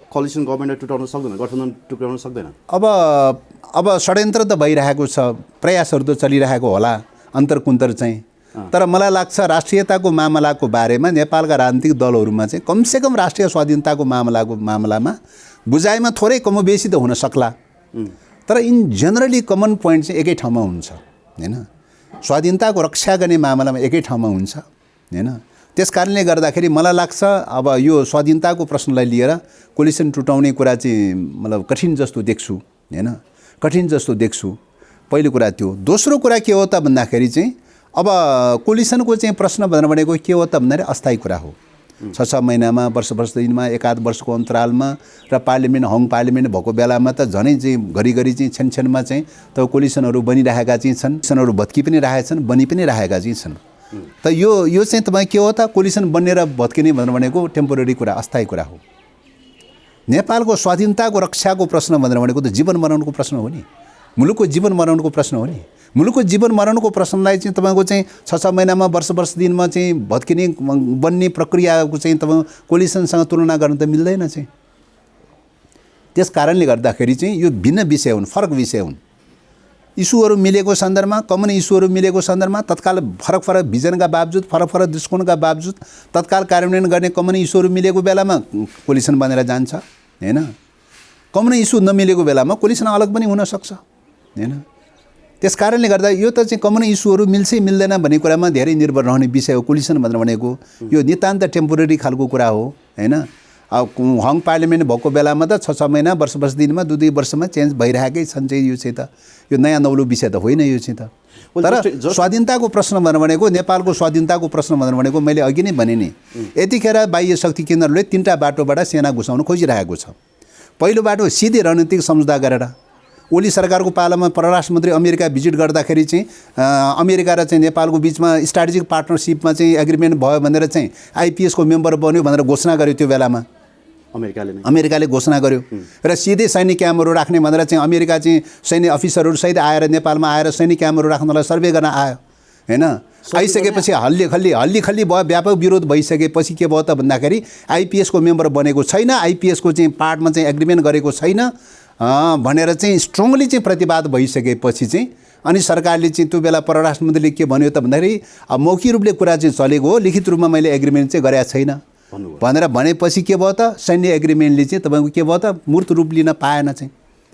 कोलिसन गभर्मेन्टलाई टुटाउन सक्दैन, गठबन्धन टुटाउन सक्दैन। अब षड्यन्त्र त भइरहेको छ, प्रयासहरू त चलिरहेको होला अन्तर्कुन्तर चाहिँ। तर मलाई लाग्छ राष्ट्रियताको मामलाको बारेमा नेपालका राजनीतिक दलहरूमा चाहिँ कमसेकम राष्ट्रिय स्वाधीनताको मामलामा बुझाइमा थोरै कमोबेसी त हुन सक्ला, तर इन जेनरली कमन पोइन्ट चाहिँ एकै ठाउँमा हुन्छ होइन। स्वाधीनताको रक्षा गर्ने मामलामा एकै ठाउँमा हुन्छ होइन। त्यस कारणले गर्दाखेरि मलाई लाग्छ अब यो स्वाधीनताको प्रश्नलाई लिएर कोलिसन टुटाउने कुरा चाहिँ मतलब कठिन जस्तो देख्छु होइन, कठिन जस्तो देख्छु। पहिलो कुरा त्यो। दोस्रो कुरा के हो त भन्दाखेरि चाहिँ अब कोलिसनको चाहिँ प्रश्न भनेको के हो त भन्दाखेरि अस्थायी कुरा हो। 6 महिनामा वर्ष दिनमा एकाध वर्षको अन्तरालमा र पार्लिमेन्ट भएको बेलामा त झनै चाहिँ घरिघरि चाहिँ छेनछेनमा चाहिँ त कोलिसनहरू बनिरहेका चाहिँ छन्, कोलिसनहरू भत्कि पनि रहेछन्, बनि पनि रहेका चाहिँ छन्। त यो चाहिँ तपाईँ के हो त कोलिसन बन्नेर भत्किने भनेको टेम्पोररी कुरा, अस्थायी कुरा हो। नेपालको स्वाधीनताको रक्षाको प्रश्न भनेको त जीवन मरणको प्रश्न हो नि, मुलुकको जीवन मरणको प्रश्न हो नि। मुलुकको जीवन मरणको प्रश्नलाई चाहिँ तपाईँको चाहिँ 6 महिनामा वर्ष दिनमा चाहिँ भत्किने बन्ने प्रक्रियाको चाहिँ तपाईँ कोलिसनसँग तुलना गर्न त मिल्दैन चाहिँ। त्यस कारणले गर्दाखेरि चाहिँ यो भिन्न विषय हुन्, फरक विषय हुन्। इस्युहरू मिलेको सन्दर्भमा, कमन इस्युहरू मिलेको सन्दर्भमा तत्काल फरक भिजनका बावजुद, फरक दृष्टिकोणका बावजुद तत्काल कार्यान्वयन गर्ने कमन इस्युहरू मिलेको बेलामा कोलिसन बनेर जान्छ हैन। कमन इस्यु नमिलेको बेलामा कोलिसन अलग पनि हुन सक्छ हैन। त्यस कारणले गर्दा यो त चाहिँ कमन इस्युहरू मिल्छ मिल्दैन भन्ने कुरामा धेरै निर्भर रहने विषय हो। कोलिसन भनेर भनेको यो नितान्त टेम्पोरेरी खालको कुरा हो हैन। अब हङ पार्लियामेन्ट भएको बेलामा त 6-6 महिना, वर्ष दिनमा 2-2 वर्षमा चेन्ज भइरहेकै छन् चाहिँ। यो चाहिँ त यो नयाँ नौलो विषय त होइन यो चाहिँ त। तर स्वाधीनताको प्रश्न भनेर भनेको, नेपालको स्वाधीनताको प्रश्न भनेर भनेको मैले अघि नै भने नि, यतिखेर बाह्य शक्ति केन्द्रले 3टा बाटोबाट सेना घुसाउन खोजिरहेको छ। पहिलो बाटो सिधै रणनीतिक सम्झौता गरेर, ओली सरकारको पालामा परराष्ट्र मन्त्री अमेरिका भिजिट गर्दाखेरि चाहिँ अमेरिका र चाहिँ नेपालको बिचमा स्ट्राटेजिक पार्टनरसिपमा चाहिँ एग्रिमेन्ट भयो भनेर चाहिँ आइपिएसको मेम्बर बन्यो भनेर घोषणा गर्यो। त्यो बेलामा अमेरिकाले घोषणा गर्यो र सिधै सैनिक क्याम्पहरू राख्ने भनेर चाहिँ अमेरिका चाहिँ सैन्य अफिसरहरू सहित आएर नेपालमा आएर सैनिक क्याम्पहरू राख्नलाई सर्वे गर्न आयो हैन। आइसकेपछि हल्ली खल्ली भयो, व्यापक विरोध भइसकेपछि के भयो त भन्दाखेरि आइपिएसको मेम्बर बनेको छैन, आइपिएसको चाहिँ पार्टमा चाहिँ एग्रिमेन्ट गरेको छैन भनेर चाहिँ स्ट्रङली चाहिँ प्रतिवाद भइसकेपछि चाहिँ अनि सरकारले चाहिँ त्यो बेला परराष्ट्र मन्त्रीले के भन्यो त भन्दाखेरि अब मौखिक रूपले कुरा चाहिँ चलेको हो, लिखित रूपमा मैले एग्रिमेन्ट चाहिँ गरेको छैन भनेर भनेपछि के भयो त सैन्य एग्रिमेन्टले चाहिँ तपाईँको के भयो त मूर्त रूप लिन पाएन चाहिँ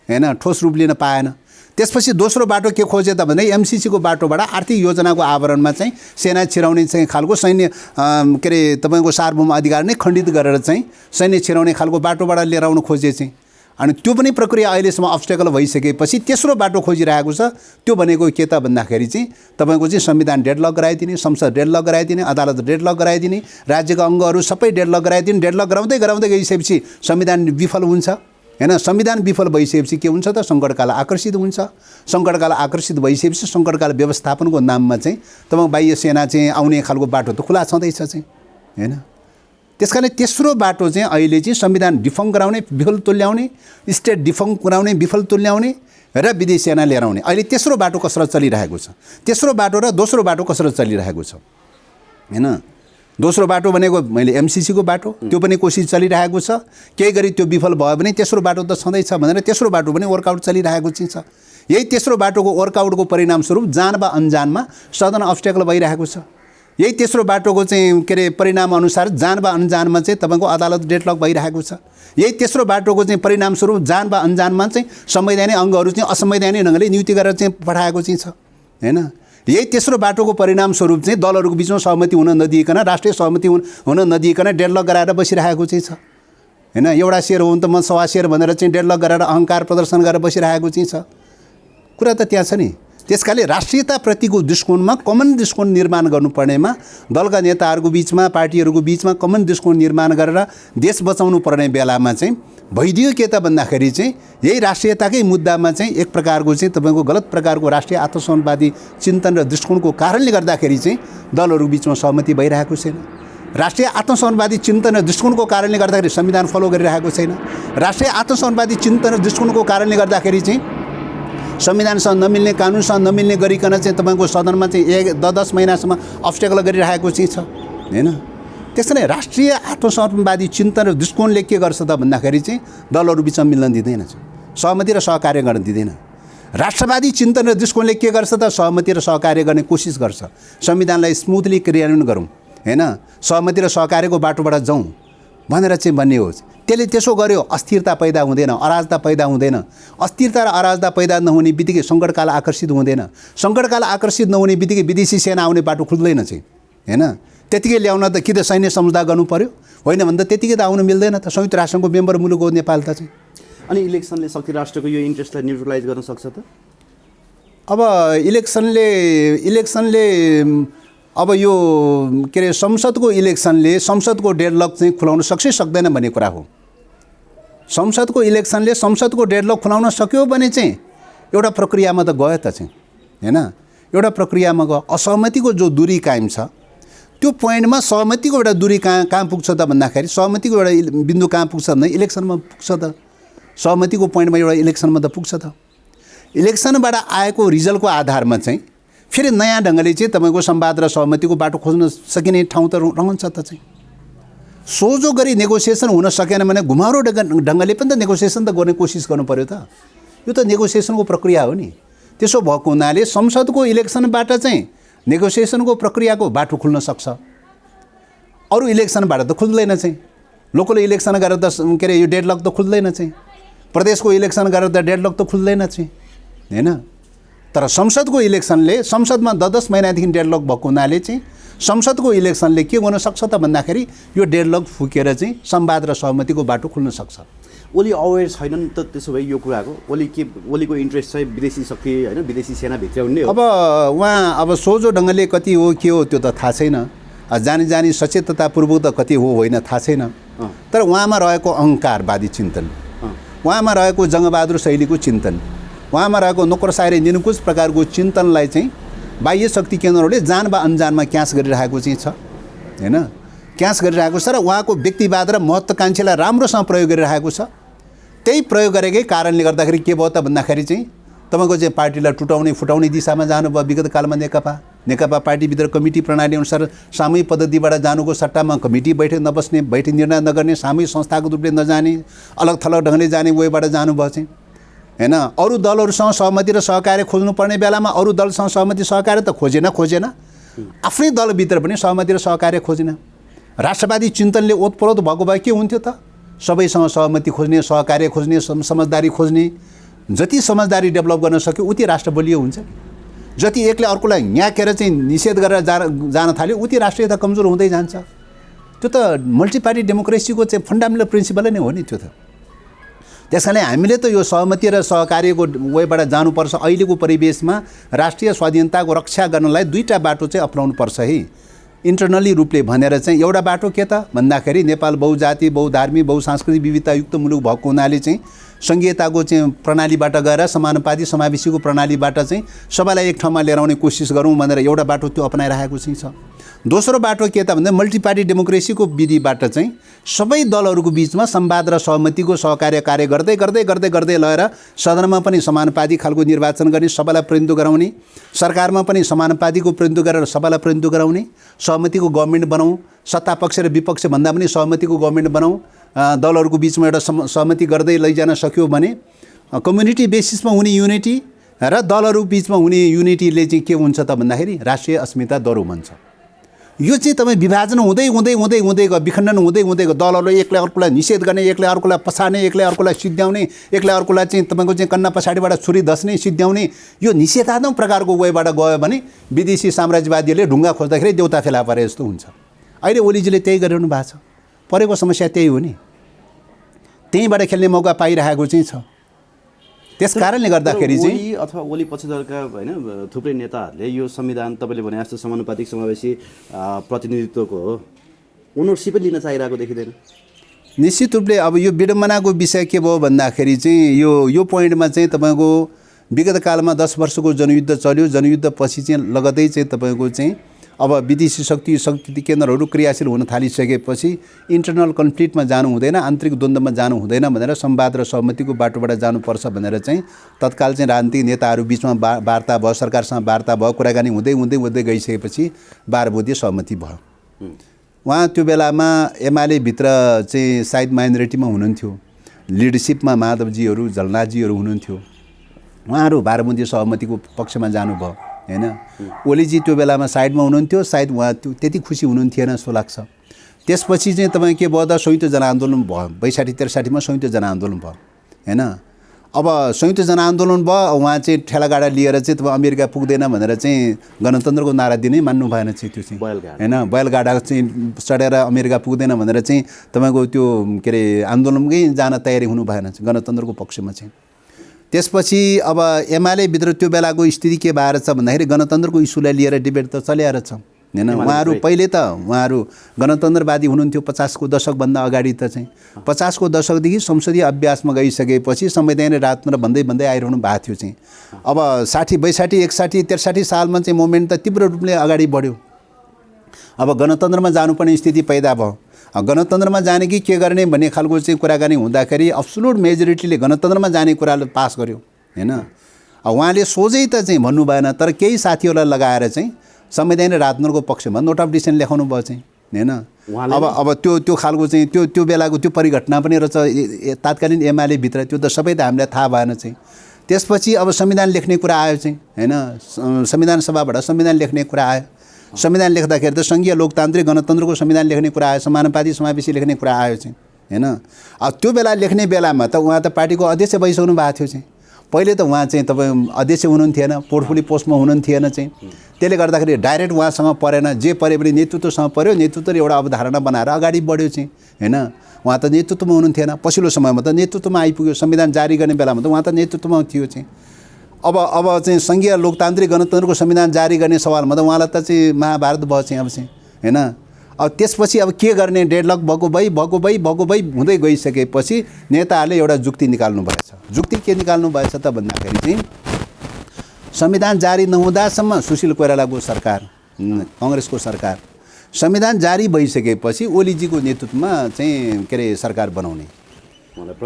हैन, ठोस रूप लिन पाएन। त्यसपछि दोस्रो बाटो के खोजे त भने एमसिसीको बाटोबाट आर्थिक योजनाको आवरणमा चाहिँ सेना छिराउने चाहिँ खालको सैन्य के अरे तपाईँको सार्वभौम अधिकार नै खण्डित गरेर चाहिँ सैन्य छिराउने खालको बाटोबाट लिएर आउनु खोजे चाहिँ। अनि त्यो पनि प्रक्रिया अहिलेसम्म अब्स्टेकल भइसकेपछि तेस्रो बाटो खोजिरहेको छ। त्यो भनेको के त भन्दाखेरि चाहिँ तपाईँको चाहिँ संविधान डेडलक गराइदिने, संसद डेडलक गराइदिने, अदालत डेडलक गराइदिने, राज्यका अङ्गहरू सबै डेडलक गराइदिने। डेडलक गराउँदै गइसकेपछि संविधान विफल हुन्छ हैन। संविधान विफल भइसकेपछि के हुन्छ त सङ्कटकाल आकर्षित हुन्छ। सङ्कटकाल आकर्षित भइसकेपछि सङ्कटकाल व्यवस्थापनको नाममा चाहिँ तपाईँको बाह्य सेना चाहिँ आउने खालको बाटो त खुला छँदैछ चाहिँ हैन। त्यसकारणले तेस्रो बाटो चाहिँ अहिले चाहिँ संविधान डिफङ गराउने, विफल तुल्याउने, स्टेट डिफङ गराउने, विफल तुल्याउने र विदेशी सेना लिएर आउने, अहिले तेस्रो बाटो कसरत चलिरहेको छ। तेस्रो बाटो र दोस्रो बाटो कसरत चलिरहेको छ हैन। दोस्रो बाटो भनेको मैले एमसिसीको बाटो, त्यो पनि कोसिस चलिरहेको छ। केही गरी त्यो विफल भयो भने तेस्रो बाटो त छँदैछ भनेर तेस्रो बाटो पनि वर्कआउट चलिरहेको चाहिँ छ। यही तेस्रो बाटोको वर्कआउटको परिणामस्वरूप जान वा अन्जानमा सदन अब्स्टेकल भइरहेको छ। यही तेस्रो बाटोको चाहिँ के अरे परिणाम अनुसार जान वा अन्जानमा चाहिँ तपाईँको अदालत डेडलक भइरहेको छ। यही तेस्रो बाटोको चाहिँ परिणामस्वरूप जान वा अन्जानमा चाहिँ संवैधानिक अङ्गहरू चाहिँ असंवैधानिक ढङ्गले नियुक्ति गरेर चाहिँ पठाएको चाहिँ छ हैन। यही तेस्रो बाटोको परिणामस्वरूप चाहिँ दलहरूको बिचमा सहमति हुन नदिइकन, राष्ट्रिय सहमति हुन नदिइकन डेडलक गराएर बसिरहेको चाहिँ छ हैन। एउटा सेयर हो भने त म सवा सेयर भनेर चाहिँ डेडलक गरेर अहङ्कार प्रदर्शन गरेर बसिरहेको चाहिँ छ। कुरा त त्यहाँ छ नि। त्यसकाले राष्ट्रियताप्रतिको दृष्टिकोणमा कमन दृष्टिकोण निर्माण गर्नुपर्नेमा दलका नेताहरूको बिचमा, पार्टीहरूको बिचमा कमन दृष्टिकोण निर्माण गरेर देश बचाउनु पर्ने बेलामा चाहिँ भइदियो के त भन्दाखेरि चाहिँ यही राष्ट्रियताकै मुद्दामा चाहिँ एक प्रकारको चाहिँ तपाईँको गलत प्रकारको राष्ट्रिय आत्मसम्मानवादी चिन्तन र दृष्टिकोणको कारणले गर्दाखेरि चाहिँ दलहरू बिचमा सहमति भइरहेको छैन। राष्ट्रिय आत्मसम्मानवादी चिन्तन र दृष्टिकोणको कारणले गर्दाखेरि संविधान फलो गरिरहेको छैन। राष्ट्रिय आत्मसम्मानवादी चिन्तन र दृष्टिकोणको कारणले गर्दाखेरि चाहिँ संविधानसँग नमिल्ने, कानुनसँग नमिल्ने गरिकन चाहिँ तपाईँको सदनमा चाहिँ 10 महिनासम्म अब्स्टेकल गरिरहेको चाहिँ छ हैन। त्यसैले राष्ट्रिय आत्मसम्मानवादी चिन्तन र दृष्टिकोणले के गर्छ त भन्दाखेरि चाहिँ दलहरू बिचमा मिल्न दिँदैन, सहमति र सहकार्य गर्न दिँदैन। राष्ट्रवादी चिन्तन र दृष्टिकोणले के गर्छ त सहमति र सहकार्य गर्ने कोसिस गर्छ। संविधानलाई स्मुथली क्रियान्वयन गरौँ हैन, सहमति र सहकार्यको बाटोबाट जाउँ भनेर चाहिँ भन्ने हो। त्यसले त्यसो गर्यो अस्थिरता पैदा हुँदैन, अराजकता पैदा हुँदैन। अस्थिरता र अराजकता पैदा नहुने बित्तिकै सङ्कटकाल आकर्षित हुँदैन। सङ्कटकाल आकर्षित नहुने बित्तिकै विदेशी सेना आउने बाटो खुल्दैन चाहिँ हैन। त्यतिकै ल्याउन त कि त सैन्य सम्झौता गर्नु पर्यो, होइन भने त त्यतिकै त आउनु मिल्दैन त। संयुक्त राष्ट्रको मेम्बर मुलुक हो नेपाल त चाहिँ। अनि इलेक्सनले शक्ति राष्ट्रको यो इन्ट्रेस्टलाई न्युट्रलाइज गर्न सक्छ त? अब इलेक्सनले अब यो के अरे संसदको इलेक्सनले संसदको डेडलक चाहिँ खुलाउन सक्छ सक्दैन भन्ने कुरा हो। संसदको इलेक्सनले संसदको डेडलक खुलाउन सक्यो भने चाहिँ एउटा प्रक्रियामा त गयो त चाहिँ हैन। एउटा प्रक्रियामा गयो। असहमतिको जो दूरी कायम छ त्यो पोइन्टमा सहमतिको एउटा दूरी कहाँ पुग्छ त भन्दाखेरि सहमतिको एउटा बिन्दु कहाँ पुग्छ भन्दा इलेक्सनमा पुग्छ त। सहमतिको पोइन्टमा एउटा इलेक्सनमा त पुग्छ त। इलेक्सनबाट आएको रिजल्टको आधारमा चाहिँ फेरि नयाँ ढङ्गले चाहिँ तपाईँको संवाद र सहमतिको बाटो खोज्न सकिने ठाउँ त रहन्छ त चाहिँ। सोझो गरी नेगोसिएसन हुन सकेन भने घुमाउरो ढङ्गले पनि त नेगोसिएसन त गर्ने कोसिस गर्नु पर्यो त। यो त नेगोसिएसनको प्रक्रिया हो नि। त्यसो भएको हुनाले संसदको इलेक्सनबाट चाहिँ नेगोसिएसनको प्रक्रियाको बाटो खुल्न सक्छ। अरू इलेक्सनबाट त खुल्दैन चाहिँ। लोकल इलेक्सन गरेर त के अरे यो डेडलक त खुल्दैन चाहिँ। प्रदेशको इलेक्सन गरेर त डेडलक त खुल्दैन चाहिँ, हैन। तर संसदको इलेक्सनले संसदमा 10 महिनादेखि डेडलक भएको हुनाले चाहिँ संसदको इलेक्सनले के गर्न सक्छ त भन्दाखेरि यो डेडलक फुकेर चाहिँ संवाद र सहमतिको बाटो खुल्न सक्छ। ओली अवेर छैनन् त त्यसो भए यो कुराको? ओलीको इन्ट्रेस्ट चाहिँ विदेशी शक्ति होइन, विदेशी सेना भित्राउने हो। अब उहाँ अब सोझो ढङ्गले कति हो के हो त्यो त थाहा छैन। जानी सचेततापूर्वक त कति हो होइन थाहा छैन। तर उहाँमा रहेको अहङ्कारवादी चिन्तन, उहाँमा रहेको जङ्गबहादुर शैलीको चिन्तन, उहाँमा रहेको नोकरसारी निरङ्कुश प्रकारको चिन्तनलाई चाहिँ बाह्य शक्ति केन्द्रहरूले जान वा अन्जानमा क्यास गरिरहेको चाहिँ छ, हैन। क्यास गरिरहेको छ र उहाँको व्यक्तिवाद र महत्त्वाकाङ्क्षीलाई राम्रोसँग प्रयोग गरिरहेको छ। त्यही प्रयोग गरेकै कारणले गर्दाखेरि के भयो त भन्दाखेरि चाहिँ तपाईँको चाहिँ पार्टीलाई टुटाउने फुटाउने दिशामा जानुभयो। विगत कालमा नेकपा पार्टीभित्र कमिटी प्रणाली अनुसार सामूहिक पद्धतिबाट जानुको सट्टामा कमिटी बैठक नबस्ने, बैठक निर्णय नगर्ने, सामूहिक संस्थाको रूपले नजाने, अलग थलग ढङ्गले जाने वेबाट जानुभयो चाहिँ, हैन। अरू दलहरूसँग सहमति र सहकार्य खोज्नुपर्ने बेलामा अरू दलसँग सहमति सहकार्य त खोजेन। आफ्नै दलभित्र पनि सहमति र सहकार्य खोजेन। राष्ट्रवादी चिन्तनले ओतप्रोत भएको भए के हुन्थ्यो त? सबैसँग सहमति खोज्ने, सहकार्य खोज्ने, समझदारी खोज्ने। जति समझदारी डेभलप गर्न सक्यो उति राष्ट्र बलियो हुन्छ। जति एकले अर्कोलाई न्याकेर चाहिँ निषेध गरेर जान थाल्यो उति राष्ट्रियता कमजोर हुँदै जान्छ। त्यो त मल्टी पार्टी डेमोक्रेसीको चाहिँ फन्डामेन्टल प्रिन्सिपल नै हो नि त्यो त। त्यसकारण हामीले त यो सहमति र सहकार्यको वेबाट जानुपर्छ। अहिलेको परिवेशमा राष्ट्रिय स्वाधीनताको रक्षा गर्नलाई दुईटा बाटो चाहिँ अपनाउनु पर्छ है। इन्टरनली रूपले भनेर चाहिँ एउटा बाटो के त भन्दाखेरि नेपाल बहुजाति, बहुधार्मिक, बहुसांस्कृतिक विविधतायुक्त मुलुक भएको हुनाले चाहिँ सङ्घीयताको चाहिँ प्रणालीबाट गएर समानुपाती समावेशीको प्रणालीबाट चाहिँ सबैलाई एक ठाउँमा लिएर आउने कोसिस गरौँ भनेर एउटा बाटो त्यो अपनाइरहेको चाहिँ छ। दोस्रो बाटो के त भन्दा मल्टिपार्टी डेमोक्रेसीको विधिबाट चाहिँ सबै दलहरूको बिचमा संवाद र सहमतिको सहकार्य कार्य गर्दै गर्दै गर्दै गर्दै लगेर सदनमा पनि समानुपाती खालको निर्वाचन गर्ने, सबैलाई प्रतिनिधित्व गराउने, सरकारमा पनि समानुपातीको प्रतिनिधित्व गरेर सबैलाई प्रतिनिधित्व गराउने, सहमतिको गभर्मेन्ट बनाऊँ, सत्ता पक्ष र विपक्ष भन्दा पनि सहमतिको गभर्मेन्ट बनाऊँ। दलहरूको बिचमा एउटा सहमति गर्दै लैजान सक्यो भने कम्युनिटी बेसिसमा हुने युनिटी र दलहरू बिचमा हुने युनिटीले चाहिँ के हुन्छ त भन्दाखेरि राष्ट्रिय अस्मिता दह्रो बन्छ। यो चाहिँ तपाईँ विभाजन हुँदै हुँदै हुँदै हुँदै गयो, विखण्डन हुँदै हुँदै गयो। दलहरूले एकले अर्कोलाई निषेध गर्ने, एकले अर्कोलाई पछाड्ने, एकले अर्कोलाई सिद्ध्याउने, एकले अर्कोलाई चाहिँ तपाईँको चाहिँ कन्ना पछाडिबाट छुरी धस्ने, सिद्ध्याउने, यो निषेधात्मक प्रकारको वेबाट गयो भने विदेशी साम्राज्यवादीहरूले ढुङ्गा खोज्दाखेरि देउता फेला परे जस्तो हुन्छ। अहिले ओलीजीले त्यही गरिरहनु भएको छ। परेको समस्या त्यही हो नि, त्यहीँबाट खेल्ने मौका पाइरहेको चाहिँ छ। त्यस कारणले गर्दाखेरि चाहिँ अथवा ओली पक्षधरका होइन थुप्रै नेताहरूले यो संविधान तपाईँले भने जस्तो समानुपातिक समावेशी प्रतिनिधित्वको हो ओनरसिपै लिन चाहिरहेको देखिँदैन। निश्चित रूपले अब यो विडम्बनाको विषय के भयो भन्दाखेरि चाहिँ यो पोइन्टमा चाहिँ तपाईँको विगत कालमा 10 वर्षको जनयुद्ध चल्यो। जनयुद्ध पछि चाहिँ लगतै चाहिँ तपाईँको चाहिँ अब विदेशी शक्ति केन्द्रहरू क्रियाशील हुन थालिसकेपछि इन्टरनल कन्फ्लिक्टमा जानु हुँदैन, आन्तरिक द्वन्द्वमा जानु हुँदैन भनेर संवाद र सहमतिको बाटोबाट जानुपर्छ भनेर चाहिँ तत्काल चाहिँ राजनीतिक नेताहरू बिचमा वार्ता भयो, सरकारसँग वार्ता भयो, कुराकानी हुँदै हुँदै हुँदै गइसकेपछि 12 बुँदे सहमति भयो। उहाँ त्यो बेलामा एमाले भित्र चाहिँ सायद माइनोरिटीमा हुनुहुन्थ्यो, लिडरसिपमा माधवजीहरू, झलनाथजीहरू हुनुहुन्थ्यो। उहाँहरू 12 बुँदे सहमतिको पक्षमा जानुभयो, हैन। ओलीजी त्यो बेलामा साइडमा हुनुहुन्थ्यो, सायद उहाँ त्यति खुसी हुनुहुन्थेन जस्तो लाग्छ। त्यसपछि चाहिँ तपाईँ के भयो त संयुक्त जनआन्दोलन भयो, 62-63 संयुक्त जनआन्दोलन भयो, हैन। अब संयुक्त जनआन्दोलन भयो, उहाँ चाहिँ ठेलागाडा लिएर चाहिँ तपाईँ अमेरिका पुग्दैन भनेर चाहिँ गणतन्त्रको नारा दिनै मान्नु भएन चाहिँ त्यो चाहिँ, हैन। बैलगाडा चाहिँ चढेर अमेरिका पुग्दैन भनेर चाहिँ तपाईँको त्यो के अरे आन्दोलनमै जान तयारी हुनु भएन गणतन्त्रको पक्षमा चाहिँ। त्यसपछि अब एमाले भित्र त्यो बेलाको स्थिति के भएर छ भन्दाखेरि गणतन्त्रको इस्युलाई लिएर डिबेट त चलिआएर छ, हैन। उहाँहरू पहिले त उहाँहरू गणतन्त्रवादी हुनुहुन्थ्यो 50 को दशकभन्दा अगाडि त चाहिँ 50 को दशकदेखि संसदीय अभ्यासमा गइसकेपछि संवैधानिक राजतन्त्र भन्दै भन्दै आइरहनु भएको थियो चाहिँ। अब 60, 62, 61, 63 सालमा चाहिँ मुभमेन्ट त तीव्र रूपले अगाडि बढ्यो। अब गणतन्त्रमा जानुपर्ने स्थिति पैदा भयो। गणतन्त्रमा जाने कि के गर्ने भन्ने खालको चाहिँ कुराकानी हुँदाखेरि अब्सोल्युट मेजोरिटीले गणतन्त्रमा जाने कुराले पास गर्यो, हैन। उहाँले सोझै त चाहिँ भन्नु भएन, तर केही साथीहरूलाई लगाएर चाहिँ संवैधानिक राजतन्त्रको पक्षमा नोट अफ डिसेन्ट लेखाउनु भयो चाहिँ, हैन। अब त्यो खालको चाहिँ त्यो बेलाको त्यो परिघटना पनि रहेछ तात्कालीन एमाले भित्र त्यो त सबै त हामीलाई थाहा भएन चाहिँ। त्यसपछि अब संविधान लेख्ने कुरा आयो चाहिँ हैन, संविधान सभाबाट संविधान लेख्ने कुरा आयो। संविधान लेख्दाखेरि त सङ्घीय लोकतान्त्रिक गणतन्त्रको संविधान लेख्ने कुरा आयो, समानुपाती समावेशी लेख्ने कुरा आयो चाहिँ हैन। अब त्यो बेला लेख्ने बेलामा त उहाँ त पार्टीको अध्यक्ष भइसक्नु भएको थियो चाहिँ। पहिले त उहाँ चाहिँ तपाईँ अध्यक्ष हुनुहुन्थेन, पोर्टफोलियो पोस्टमा हुनुहुन्थेन चाहिँ। त्यसले गर्दाखेरि डाइरेक्ट उहाँसँग परेन, जे परे पनि नेतृत्वसँग पऱ्यो, नेतृत्वले एउटा अवधारणा बनाएर अगाडि बढ्यो चाहिँ हैन। उहाँ त नेतृत्वमा हुनुहुन्थेन, पछिल्लो समयमा त नेतृत्वमा आइपुग्यो, संविधान जारी गर्ने बेलामा त उहाँ त नेतृत्वमा थियो चाहिँ। अब चाहिँ सङ्घीय लोकतान्त्रिक गणतन्त्रको संविधान जारी गर्ने सवालमा त उहाँलाई त चाहिँ महाभारत भयो चाहिँ अब चाहिँ हैन। अब त्यसपछि अब के गर्ने, डेडलक भएको भई हुँदै गइसकेपछि नेताहरूले एउटा जुक्ति निकाल्नु भएछ। जुक्ति के निकाल्नु भएछ त भन्दाखेरि चाहिँ संविधान जारी नहुँदासम्म सुशील कोइरालाको सरकार, काङ्ग्रेसको सरकार, संविधान जारी भइसकेपछि ओलीजीको नेतृत्वमा चाहिँ के अरे सरकार बनाउने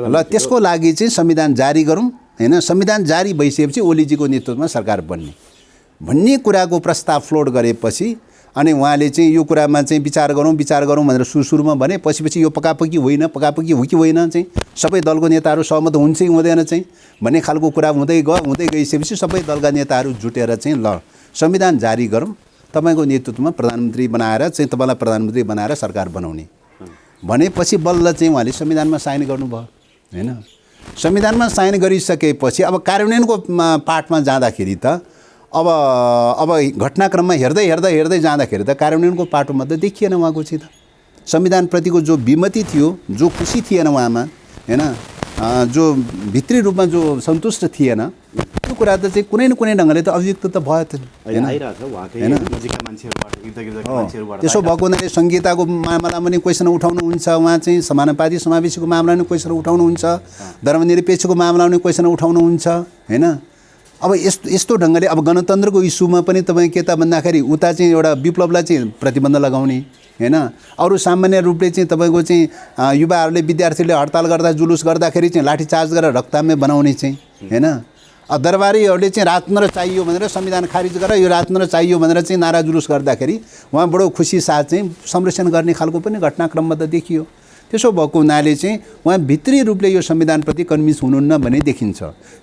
ल, त्यसको लागि चाहिँ संविधान जारी गरौँ हैन। संविधान जारी भइसकेपछि ओलीजीको नेतृत्वमा सरकार बन्ने भन्ने कुराको प्रस्ताव फ्लोट गरेपछि अनि उहाँले चाहिँ यो कुरामा चाहिँ विचार गरौँ भनेर सुरुमा भने, पछि यो पकापकी होइन हो कि होइन चाहिँ सबै दलको नेताहरू सहमत हुन्छ कि हुँदैन चाहिँ भन्ने खालको कुरा हुँदै गइसकेपछि सबै दलका नेताहरू जुटेर चाहिँ ल संविधान जारी गरौँ, तपाईँको नेतृत्वमा प्रधानमन्त्री बनाएर चाहिँ तपाईँलाई प्रधानमन्त्री बनाएर सरकार बनाउने भनेपछि बल्ल चाहिँ उहाँले संविधानमा साइन गर्नुभयो हैन। संविधानमा साइन गरिसकेपछि अब कार्यान्वयनको पार्टमा जाँदाखेरि त अब घटनाक्रममा हेर्दै जाँदाखेरि त कार्यान्वयनको पाटोमा त देखिएन उहाँको चाहिँ त संविधानप्रतिको जो विमति थियो, जो खुसी थिएन उहाँमा हैन, जो भित्री रूपमा जो सन्तुष्ट थिएन, त्यो कुरा त चाहिँ कुनै न कुनै ढङ्गले त अभिव्यक्त त भयो त हैन। त्यसो भएको हुनाले संहिताको मामलामा पनि क्वेसन उठाउनुहुन्छ उहाँ चाहिँ, समानुपाती समावेशीको मामलामा पनि क्वेसन उठाउनुहुन्छ, धर्मनिरपेक्षको मामलामा पनि क्वेसन उठाउनुहुन्छ हैन। अब यस्तो ढङ्गले अब गणतन्त्रको इस्युमा पनि तपाईँ के त भन्दाखेरि उता चाहिँ एउटा विप्लवलाई चाहिँ प्रतिबन्ध लगाउने हैन, अरू सामान्य रूपले चाहिँ तपाईँको चाहिँ युवाहरूले विद्यार्थीले हडताल गर्दा जुलुस गर्दाखेरि चाहिँ लाठीचार्ज गरेर रक्तामे बनाउने चाहिँ हैन। दरबारीहरूले चाहिँ रातभर चाहियो भनेर संविधान खारिज गरेर यो रातभर चाहियो भनेर चाहिँ नारा जुलुस गर्दाखेरि उहाँ बडो खुसी साथ चाहिँ संरक्षण गर्ने खालको पनि घटनाक्रममा त देखियो। त्यसो भएको हुनाले चाहिँ उहाँ भित्री रूपले यो संविधानप्रति कन्भिन्स हुनुहुन्न भन्ने देखिन्छ।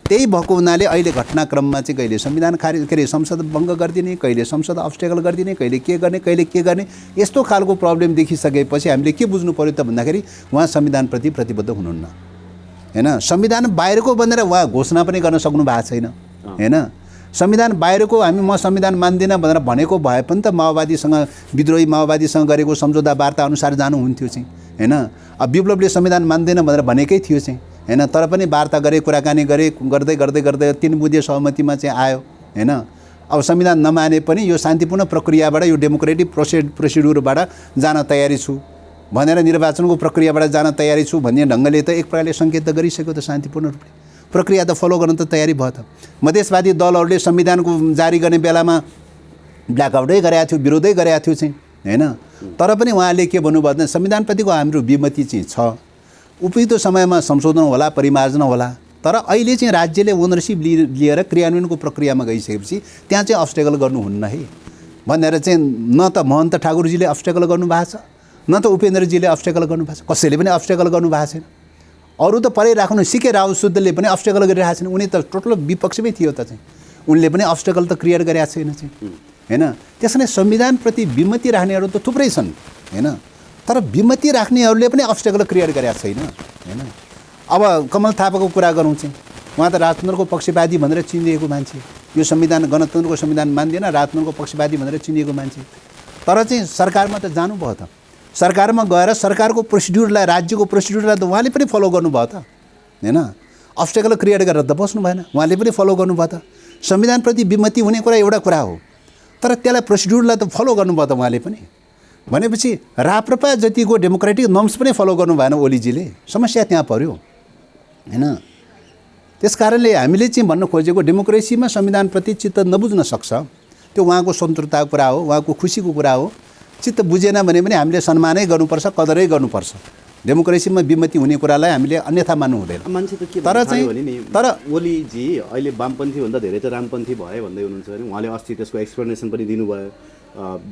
त्यही भएको हुनाले अहिले घटनाक्रममा चाहिँ कहिले संविधान खारिज के अरे संसद भङ्ग गरिदिने, कहिले संसद अब्स्टेकल गरिदिने, कहिले के गर्ने यस्तो खालको प्रब्लम देखिसकेपछि हामीले के बुझ्नु पर्यो त भन्दाखेरि उहाँ संविधानप्रति प्रतिबद्ध हुनुहुन्न हैन। संविधान बाहिरको भनेर उहाँ घोषणा पनि गर्न सक्नु भएको छैन हैन। संविधान बाहिरको म संविधान मान्दिनँ भनेर भनेको भए पनि त माओवादीसँग, विद्रोही माओवादीसँग गरेको सम्झौता वार्ता अनुसार जानुहुन्थ्यो चाहिँ हैन। अब विप्लवले संविधान मान्दैन भनेर भनेकै थियो चाहिँ हैन, तर पनि वार्ता गरे, कुराकानी गर्दै 3 बुँदे सहमतिमा चाहिँ आयो हैन। अब संविधान नमाने पनि यो शान्तिपूर्ण प्रक्रियाबाट, यो डेमोक्रेटिक प्रोसिड्युरबाट जान तयारी छु भनेर, निर्वाचनको प्रक्रियाबाट जान तयारी छु भन्ने ढङ्गले त एक प्रकारले सङ्केत त गरिसक्यो त शान्तिपूर्ण रूपले, प्रक्रिया त फलो गर्न त तयारी भयो त। मधेसवादी दलहरूले संविधानको जारी गर्ने बेलामा ब्ल्याकआउटै गरेको थियो, विरोधै गरेको थियो चाहिँ हैन। तर पनि उहाँले के भन्नुभयो भने संविधानप्रतिको हाम्रो विमति चाहिँ छ, उपयुक्त समयमा संशोधन होला, परिमार्जन होला, तर अहिले चाहिँ राज्यले ओनरसिप लिएर क्रियान्वयनको प्रक्रियामा गइसकेपछि त्यहाँ चाहिँ अब्स्टेकल गर्नुहुन्न है भनेर चाहिँ न त महन्त ठाकुरजीले अब्स्टेकल गर्नुभएको छ, न त उपेन्द्रजीले अब्स्टेकल गर्नुभएको छ, कसैले पनि अब्स्टेकल गर्नुभएको छैन। अरू त परै राख्नु, सिके राव सुद्धले पनि अब्स्टेकल गरिरहेको छैन, उनी त टोटल विपक्षमै थियो त चाहिँ, उनले पनि अब्स्टेकल त क्रिएट गरेको छैन चाहिँ हैन। त्यसैले संविधानप्रति विमति राख्नेहरू त थुप्रै छन् हैन, तर विमति राख्नेहरूले पनि अब्स्टेकल क्रिएट गरेको छैन हैन। अब कमल थापाको कुरा गरौँ चाहिँ, उहाँ त राजतन्त्रको पक्षपाती भनेर चिनिएको मान्छे, यो संविधान गणतन्त्रको संविधान मान्दैन, राजतन्त्रको पक्षपाती भनेर चिनिएको मान्छे, तर चाहिँ सरकारमा त जानुभयो त, सरकारमा गएर सरकारको प्रोसिड्युरलाई, राज्यको प्रोसिड्युरलाई त उहाँले पनि फलो गर्नुभयो त हैन। अब्स्टेकल क्रिएट गरेर त बस्नु भएन, उहाँले पनि फलो गर्नुभयो त। संविधानप्रति विमति हुने कुरा एउटा कुरा हो, तर त्यसलाई प्रोसिड्युरलाई त फलो गर्नुभयो त उहाँले पनि। भनेपछि राप्रपा जतिको डेमोक्रेटिक नर्म्स पनि फलो गर्नु भएन ओलीजीले, समस्या त्यहाँ पर्यो हैन। त्यसकारणले हामीले चाहिँ भन्न खोजेको डेमोक्रेसीमा संविधानप्रति चित्त नबुझ्न सक्छ, त्यो उहाँको स्वतन्त्रताको कुरा हो, उहाँको खुसीको कुरा हो। चित्त बुझेन भने पनि हामीले सम्मानै गर्नुपर्छ, कदरै गर्नुपर्छ। डेमोक्रेसीमा विमति हुने कुरालाई हामीले अन्यथा मान्नु हुँदैन। मान्छे त के तर चाहिँ तर ओलीजी अहिले वामपन्थी भन्दा धेरै त रामपन्थी भए भन्दै हुनुहुन्छ भने उहाँले अस्ति त्यसको एक्सप्लेनेसन पनि दिनुभयो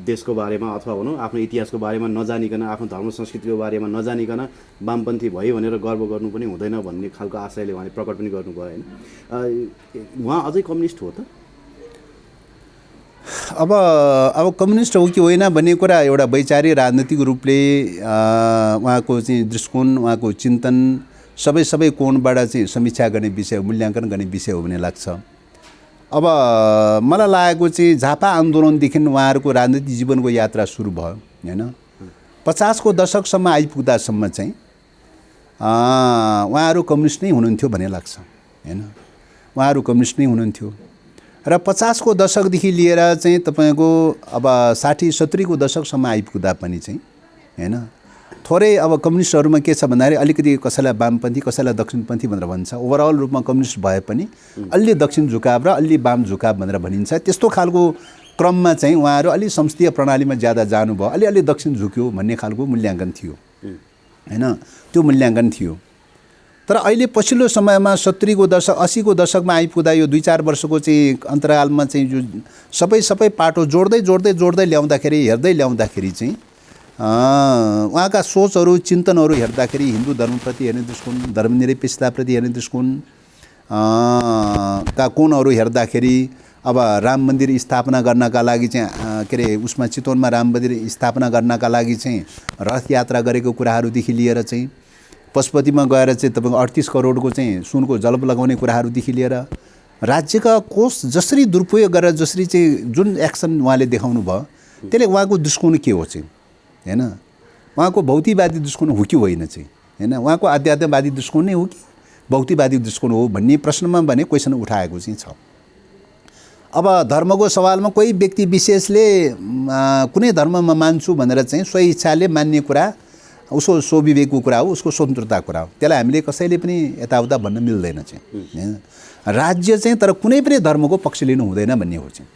देशको बारेमा अथवा भनौँ आफ्नो इतिहासको बारेमा नजानिकन आफ्नो धर्म संस्कृतिको बारेमा नजानिकन वामपन्थी भयो भनेर गर्व गर्नु पनि हुँदैन भन्ने खालको आशयले उहाँले प्रकट पनि गर्नुभयो होइन। उहाँ अझै कम्युनिस्ट हो त? अब कम्युनिस्ट हो कि होइन भन्ने कुरा एउटा वैचारिक राजनीतिक रूपले उहाँको चाहिँ दृष्टिकोण, उहाँको चिन्तन सबै कोणबाट चाहिँ समीक्षा गर्ने विषय, मूल्याङ्कन गर्ने विषय हो भन्ने लाग्छ। अब मलाई लागेको चाहिँ झापा आन्दोलनदेखि उहाँहरूको राजनीतिक जीवनको यात्रा सुरु भयो होइन। 50 को दशकसम्म आइपुग्दासम्म चाहिँ उहाँहरू कम्युनिस्ट नै हुनुहुन्थ्यो भन्ने लाग्छ होइन। उहाँहरू कम्युनिस्ट नै हुनुहुन्थ्यो र 50 को दशकदेखि लिएर चाहिँ तपाईँको अब 60-70 को दशकसम्म आइपुग्दा पनि चाहिँ होइन थोरै अब कम्युनिस्टहरूमा के छ भन्दाखेरि अलिकति कसैलाई वामपन्थी कसैलाई दक्षिणपन्थी भनेर भन्छ। ओभरअल रूपमा कम्युनिस्ट भए पनि अलि दक्षिण झुकाव र अलि वाम झुकाव भनेर भनिन्छ। त्यस्तो खालको क्रममा चाहिँ उहाँहरू अलि संसदीय प्रणालीमा ज्यादा जानुभयो, अलि दक्षिण झुक्यो भन्ने खालको मूल्याङ्कन थियो होइन। त्यो मूल्याङ्कन थियो। तर अहिले पछिल्लो समयमा 70 को दशक 80 को दशकमा आइपुग्दा यो 2-4 वर्षको चाहिँ अन्तरालमा चाहिँ जो सबै पाटो जोड्दै ल्याउँदाखेरि हेर्दै चाहिँ उहाँका सोचहरू चिन्तनहरू हेर्दाखेरि हिन्दू धर्मप्रति हेर्ने दृष्टिकोण, धर्मनिरपेक्षताप्रति हेर्ने दृष्टिकोण का कोणहरू हेर्दाखेरि अब राम मन्दिर स्थापना गर्नका लागि चाहिँ के अरे उसमा चितवनमा राम मन्दिर स्थापना गर्नका लागि चाहिँ रथ यात्रा गरेको कुराहरूदेखि लिएर चाहिँ पशुपतिमा गएर चाहिँ तपाईँको 38 करोडको चाहिँ सुनको जलप लगाउने कुराहरूदेखि लिएर राज्यका कोष जसरी दुरुपयोग गरेर जसरी चाहिँ जुन एक्सन उहाँले देखाउनु भयो त्यसले उहाँको दृष्टिकोण के हो चाहिँ होइन। उहाँको भौतिकवादी दृष्टिकोण हो कि होइन चाहिँ होइन। उहाँको आध्यात्मवादी दृष्टिकोण नै हो कि भौतिकवादी दृष्टिकोण हो भन्ने प्रश्नमा भने क्वेसन उठाएको चाहिँ छ। अब धर्मको सवालमा कोही व्यक्ति विशेषले कुनै धर्ममा मान्छु भनेर चाहिँ सोही इच्छाले मान्ने कुरा उसको स्वविवेकको कुरा हो, उसको स्वतन्त्रताको कुरा हो। त्यसलाई हामीले कसैले पनि यताउता भन्न मिल्दैन चाहिँ होइन। राज्य चाहिँ तर कुनै पनि धर्मको पक्ष लिनु हुँदैन भन्ने हो चाहिँ।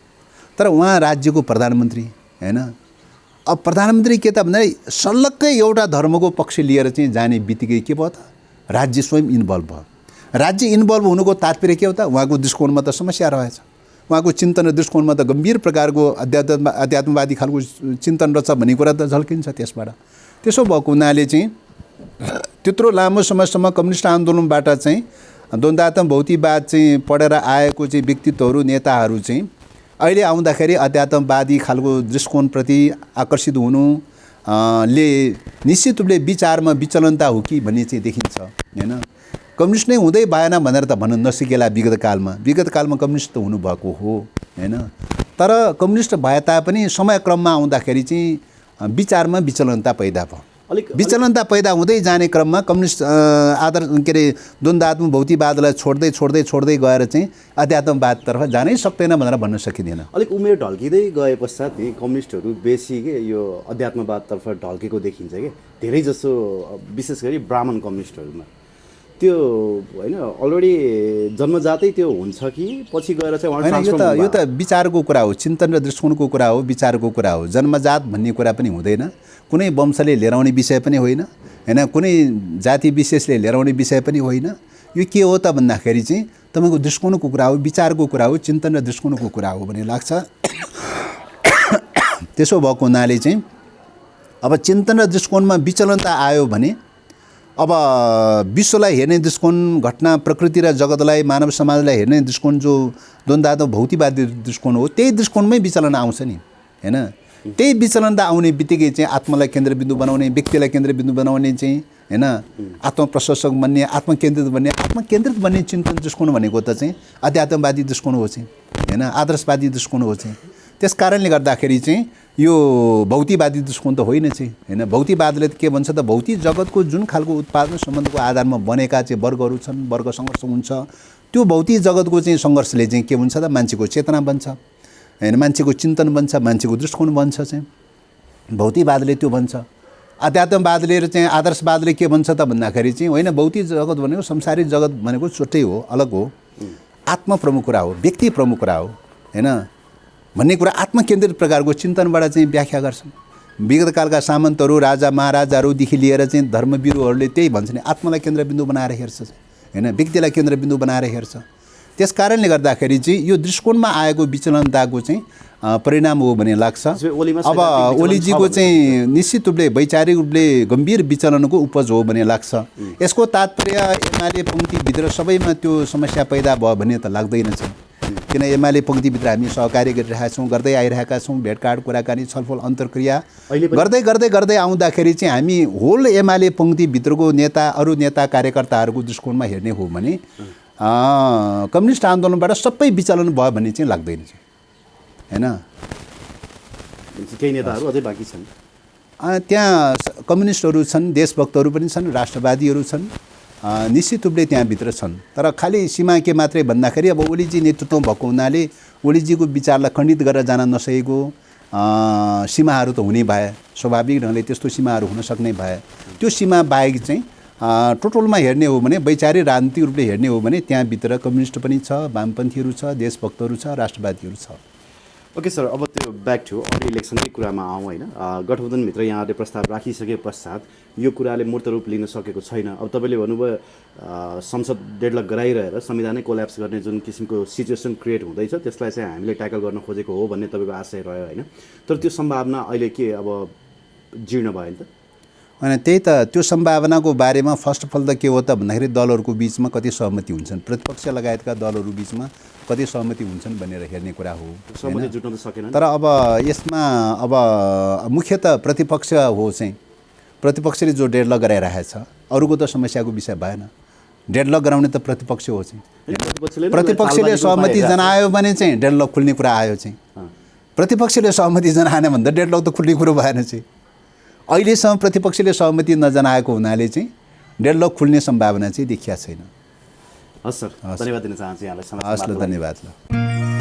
तर उहाँ राज्यको प्रधानमन्त्री होइन। अब प्रधानमन्त्री के त भन्दाखेरि सल्लक्कै एउटा धर्मको पक्ष लिएर चाहिँ जाने बित्तिकै के भयो त राज्य स्वयं इन्भल्भ भयो। राज्य इन्भल्भ हुनुको तात्पर्य के हो त उहाँको दृष्टिकोणमा त समस्या रहेछ। उहाँको चिन्तन र दृष्टिकोणमा त गम्भीर प्रकारको अध्यात्मवादी खालको चिन्तन रहेछ भन्ने कुरा त झल्किन्छ त्यसबाट। त्यसो भएको हुनाले चाहिँ त्यत्रो लामो समयसम्म कम्युनिस्ट आन्दोलनबाट चाहिँ द्वन्द्वात्मक भौतिकवाद चाहिँ पढेर आएको चाहिँ व्यक्तित्वहरू नेताहरू चाहिँ अहिले आउँदाखेरि अध्यात्मवादी खालको दृष्टिकोणप्रति आकर्षित हुनु ले निश्चित रूपले विचारमा विचलनता हो कि भन्ने चाहिँ देखिन्छ होइन। कम्युनिस्ट नै हुँदै भएन भनेर त भन्न नसकेला। विगत कालमा कम्युनिस्ट त हुनुभएको हो होइन। तर कम्युनिस्ट भए तापनि समयक्रममा आउँदाखेरि चाहिँ विचारमा विचलनता पैदा भयो। विचलनता पैदा हुँदै जाने क्रममा कम्युनिस्ट के अरे द्वन्द्वात्मक भौतिकवादलाई छोड्दै गएर चाहिँ अध्यात्मवादतर्फ जानै सक्दैन भनेर भन्न सकिँदैन। अलिक उमेर ढल्किँदै गए पश्चात नि कम्युनिस्टहरू बेसी के यो अध्यात्मवादतर्फ ढल्केको देखिन्छ कि धेरै जसो, विशेष गरी ब्राह्मण कम्युनिस्टहरूमा त्यो होइन अलरेडी जन्मजातै त्यो हुन्छ कि पछि गएर चाहिँ यो त विचारको कुरा हो, चिन्तन र दृष्टिकोणको कुरा हो, विचारको कुरा हो। जन्मजात भन्ने कुरा पनि हुँदैन, कुनै वंशले लिएर आउने विषय पनि होइन होइन, कुनै जाति विशेषले लिएर आउने विषय पनि होइन। यो के हो त भन्दाखेरि चाहिँ तपाईँको दृष्टिकोणको कुरा हो, विचारको कुरा हो, चिन्तन र दृष्टिकोणको कुरा हो भन्ने लाग्छ। त्यसो भएको हुनाले चाहिँ अब चिन्तन र दृष्टिकोणमा विचलनता आयो भने अब विश्वलाई हेर्ने दृष्टिकोण, घटना प्रकृति र जगतलाई मानव समाजलाई हेर्ने दृष्टिकोण जो द्वन्द्वात्मक भौतिकवादी दृष्टिकोण हो त्यही दृष्टिकोणमै विचलन आउँछ नि होइन। त्यही विचलनता आउने बित्तिकै चाहिँ आत्मालाई केन्द्रबिन्दु बनाउने, व्यक्तिलाई केन्द्रबिन्दु बनाउने चाहिँ होइन, आत्मप्रशंसक बन्ने, आत्मकेन्द्रित बन्ने चिन्तन दृष्टिकोण भनेको त चाहिँ अध्यात्मवादी दृष्टिकोण हो चाहिँ होइन, आदर्शवादी दृष्टिकोण हो चाहिँ। त्यस कारणले गर्दाखेरि चाहिँ यो भौतिकवादी दृष्टिकोण त होइन चाहिँ होइन। भौतिकवादले के भन्छ त भौतिक जगतको जुन खालको उत्पादन सम्बन्धको आधारमा बनेका चाहिँ वर्गहरू छन्, वर्ग सङ्घर्ष हुन्छ, त्यो भौतिक जगतको चाहिँ सङ्घर्षले चाहिँ के हुन्छ त मान्छेको चेतना बन्छ होइन, मान्छेको चिन्तन बन्छ, मान्छेको दृष्टिकोण बन्छ चाहिँ। भौतिकवादले त्यो भन्छ। अध्यात्मवादले चाहिँ आदर्शवादले के भन्छ त भन्दाखेरि चाहिँ होइन, भौतिक जगत भनेको संसारिक जगत भनेको छुट्टै हो, अलग हो, आत्मा प्रमुख कुरा हो, व्यक्ति प्रमुख कुरा हो होइन भन्ने कुरा आत्मकेन्द्रित प्रकारको चिन्तनबाट चाहिँ व्याख्या गर्छन्। विगतकालका सामन्तहरू, राजा महाराजाहरूदेखि लिएर चाहिँ धर्मविरुहरूले त्यही भन्छ नि, आत्मालाई केन्द्रबिन्दु बनाएर हेर्छ होइन, व्यक्तिलाई केन्द्रबिन्दु बनाएर हेर्छ। त्यस कारणले गर्दाखेरि चाहिँ यो दृष्टिकोणमा आएको विचलनताको चाहिँ परिणाम हो भन्ने लाग्छ। ओलीमा अब सैद्धान्तिक विचलन ओलीजीको छ चाहिँ निश्चित रूपले वैचारिक रूपले गम्भीर विचलनको उपज हो भन्ने लाग्छ। यसको तात्पर्य एमाले पङ्क्तिभित्र सबैमा त्यो समस्या पैदा भयो भन्ने त लाग्दैन छ, किन एमाले पङ्क्तिभित्र हामी सहकार्य गरिरहेका छौँ, गर्दै आइरहेका छौँ, भेटघाट कुराकानी छलफल अन्तर्क्रिया गर्दै गर्दै गर्दै आउँदाखेरि चाहिँ हामी होल एमाले पङ्क्तिभित्रको नेता अरू नेता कार्यकर्ताहरूको दृष्टिकोणमा हेर्ने हो भने कम्युनिस्ट आन्दोलनबाट सबै विचलन भयो भन्ने चाहिँ लाग्दैन छ, हैन। केही नेताहरू अझै बाँकी छन्। त्यहाँ कम्युनिस्टहरू छन्, देशभक्तहरू पनि छन्, राष्ट्रवादीहरू छन्, निश्चित रूपले त्यहाँभित्र छन्। तर खालि सीमा के मात्रै भन्दाखेरि अब ओलीजी नेतृत्व भएको हुनाले ओलीजीको विचारलाई खण्डित गरेर जान नसकेको सीमाहरू त हुने भए, स्वाभाविक ढङ्गले त्यस्तो सीमाहरू हुन सक्ने भए। त्यो सीमा बाहेक चाहिँ टोटलमा हेर्ने हो भने वैचारिक राजनीतिक रूपले हेर्ने हो भने त्यहाँभित्र कम्युनिस्ट पनि छ, वामपन्थीहरू छ, देशभक्तहरू छ, राष्ट्रवादीहरू छ। ओके सर, अब त्यो ब्याक टु अब इलेक्सनकै कुरामा आउँ होइन। गठबन्धनभित्र यहाँहरूले प्रस्ताव राखिसके पश्चात यो कुराले मूर्त रूप लिन सकेको छैन। अब तपाईँले भन्नुभयो संसद डेडलक गराइरहेर संविधानै कोल्याप्स गर्ने जुन किसिमको सिचुएसन क्रिएट हुँदैछ त्यसलाई चाहिँ हामीले ट्याकल गर्न खोजेको हो भन्ने तपाईँको आशय रह्यो होइन। तर त्यो सम्भावना अहिले के अब जीर्ण भयो नि त? होइन, त्यही त त्यो सम्भावनाको बारेमा फर्स्ट अफ अल त के हो त भन्दाखेरि दलहरूको बिचमा कति सहमति हुन्छन्, प्रतिपक्ष लगायतका दलहरू बिचमा कति सहमति हुन्छन् भनेर हेर्ने कुरा हो। सहमति जुट्न त सकेन। तर अब यसमा अब मुख्यतः प्रतिपक्ष हो चाहिँ प्रतिपक्षले जो डेडलक गराइरहेको छ, अरूको त समस्याको विषय भएन। डेडलक गराउने त प्रतिपक्ष हो चाहिँ। प्रतिपक्षले सहमति जनायो भने चाहिँ डेडलक खुल्ने कुरा आयो चाहिँ। प्रतिपक्षले सहमति जनाएन भने त डेडलक त खुल्ने कुरो भएन चाहिँ। अहिलेसम्म प्रतिपक्षले सहमति नजनाएको हुनाले चाहिँ डेडलक खुल्ने सम्भावना चाहिँ देखिया छैन। हस् सर, धन्यवाद दिन चाहन्छु यहाँलाई। हस् ल, धन्यवाद ल।